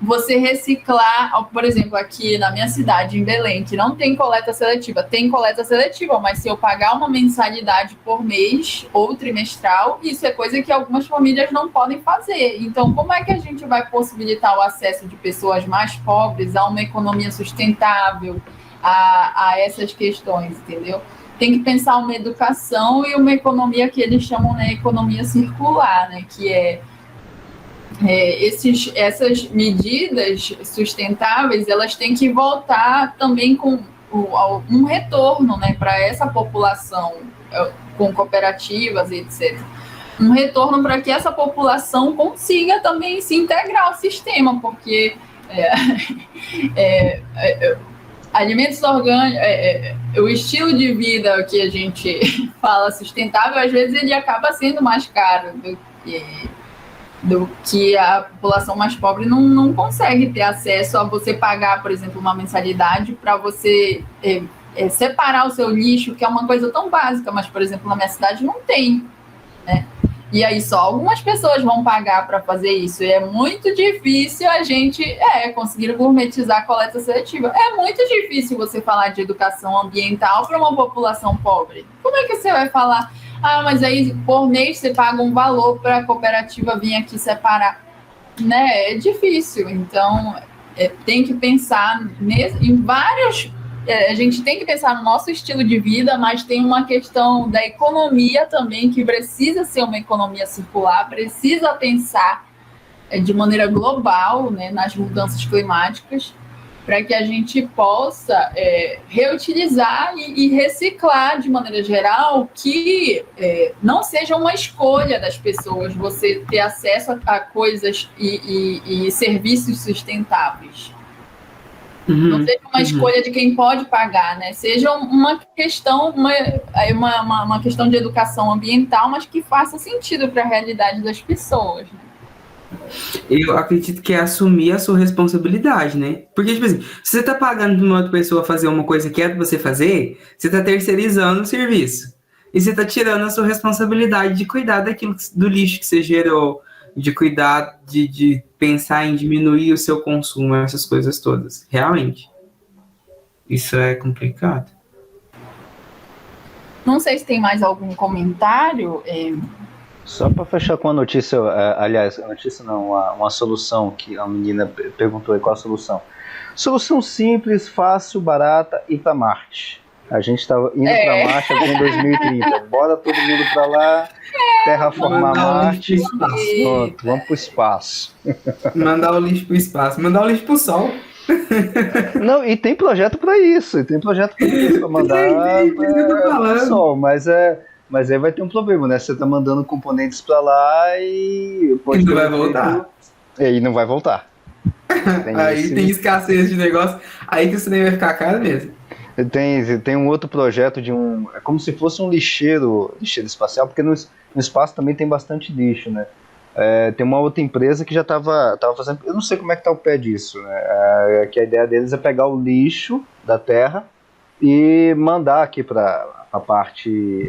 você reciclar, por exemplo, aqui na minha cidade, em Belém, que não tem coleta seletiva, tem coleta seletiva, mas se eu pagar uma mensalidade por mês ou trimestral, isso é coisa que algumas famílias não podem fazer. Então, como é que a gente vai possibilitar o acesso de pessoas mais pobres a uma economia sustentável, a essas questões, entendeu? Tem que pensar uma educação e uma economia que eles chamam de economia circular, né, que essas medidas sustentáveis, elas têm que voltar também com um retorno, né, para essa população, com cooperativas, etc. Um retorno para que essa população consiga também se integrar ao sistema, porque alimentos orgânicos, o estilo de vida que a gente fala sustentável, às vezes ele acaba sendo mais caro do que a população mais pobre não consegue ter acesso a você pagar, por exemplo, uma mensalidade para você separar o seu lixo, que é uma coisa tão básica, mas, por exemplo, na minha cidade não tem, né? E aí só algumas pessoas vão pagar para fazer isso, e é muito difícil a gente conseguir gourmetizar a coleta seletiva. É muito difícil você falar de educação ambiental para uma população pobre. Como é que você vai falar? Mas aí por mês você paga um valor para a cooperativa vir aqui separar, né? É difícil. Então, tem que pensar em vários... a gente tem que pensar no nosso estilo de vida, mas tem uma questão da economia também, que precisa ser uma economia circular, precisa pensar de maneira global, né, nas mudanças climáticas, para que a gente possa reutilizar e reciclar de maneira geral, que não seja uma escolha das pessoas você ter acesso a coisas e serviços sustentáveis. Não seja uma escolha de quem pode pagar, né? Seja uma questão, uma questão de educação ambiental, mas que faça sentido para a realidade das pessoas, né? Eu acredito que é assumir a sua responsabilidade, né? Porque, tipo assim, se você tá pagando uma outra pessoa fazer uma coisa que é pra você fazer, você tá terceirizando o serviço. E você tá tirando a sua responsabilidade de cuidar daquilo, do lixo que você gerou, de cuidar, de pensar em diminuir o seu consumo, essas coisas todas. Realmente. Isso é complicado. Não sei se tem mais algum comentário. Só para fechar com a notícia, aliás, a notícia não, uma solução que a menina perguntou aí, qual a solução? Solução simples, fácil, barata, ir para Marte. A gente estava indo para Marte até em 2030. Bora todo mundo para lá, terraformar Marte. Pronto, vamos para o espaço. Mandar o lixo para o espaço, mandar o lixo para o Sol. Não, e tem projeto para isso, para mandar para o Sol, mas aí vai ter um problema, né? Você tá mandando componentes para lá e pode não vai voltar. E não vai voltar. Aí tem escassez de negócio, aí que isso nem vai ficar caro mesmo. Tem um outro projeto é como se fosse um lixeiro espacial, porque no espaço também tem bastante lixo, né? Tem uma outra empresa que já estava fazendo, eu não sei como é que tá o pé disso, né? Que a ideia deles é pegar o lixo da Terra e mandar aqui para a parte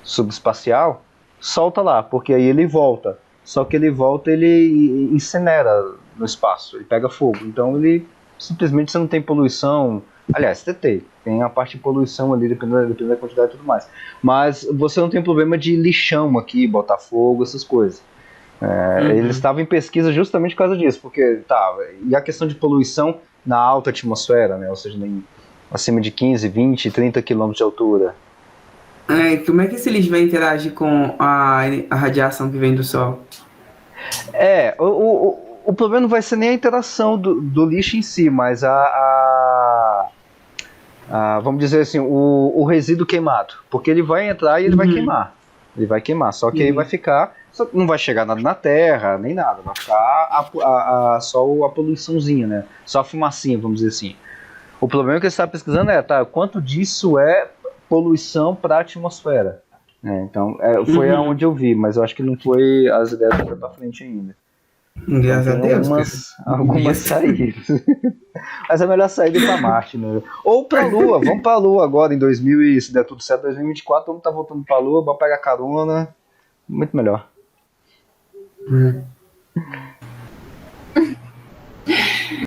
subespacial, solta lá, porque aí ele volta. Só que ele volta, ele incinera no espaço, ele pega fogo. Então ele simplesmente você não tem poluição. Aliás, tem a parte de poluição ali, dependendo da quantidade e tudo mais. Mas você não tem problema de lixão aqui, botar fogo, essas coisas. Eles estavam em pesquisa justamente por causa disso, porque e a questão de poluição na alta atmosfera, né? Ou seja, acima de 15, 20, 30 quilômetros de altura. Como é que esse lixo vai interagir com a radiação que vem do Sol? O problema não vai ser nem a interação do lixo em si, mas vamos dizer assim, o resíduo queimado. Porque ele vai entrar e ele vai queimar. Ele vai queimar, só que aí vai ficar... Não vai chegar nada na terra, nem nada. Vai ficar só a poluiçãozinha, né? Só a fumacinha, vamos dizer assim. O problema que você está pesquisando quanto disso é poluição para a atmosfera. Então, foi aonde eu vi, mas eu acho que não foi as ideias que foi para frente ainda. Graças a Deus. Algumas saídas. Mas é melhor sair para Marte, né? Ou para a Lua. Vamos para a Lua agora, se der tudo certo, 2024, vamos estar voltando para a Lua, vamos pegar carona. Muito melhor.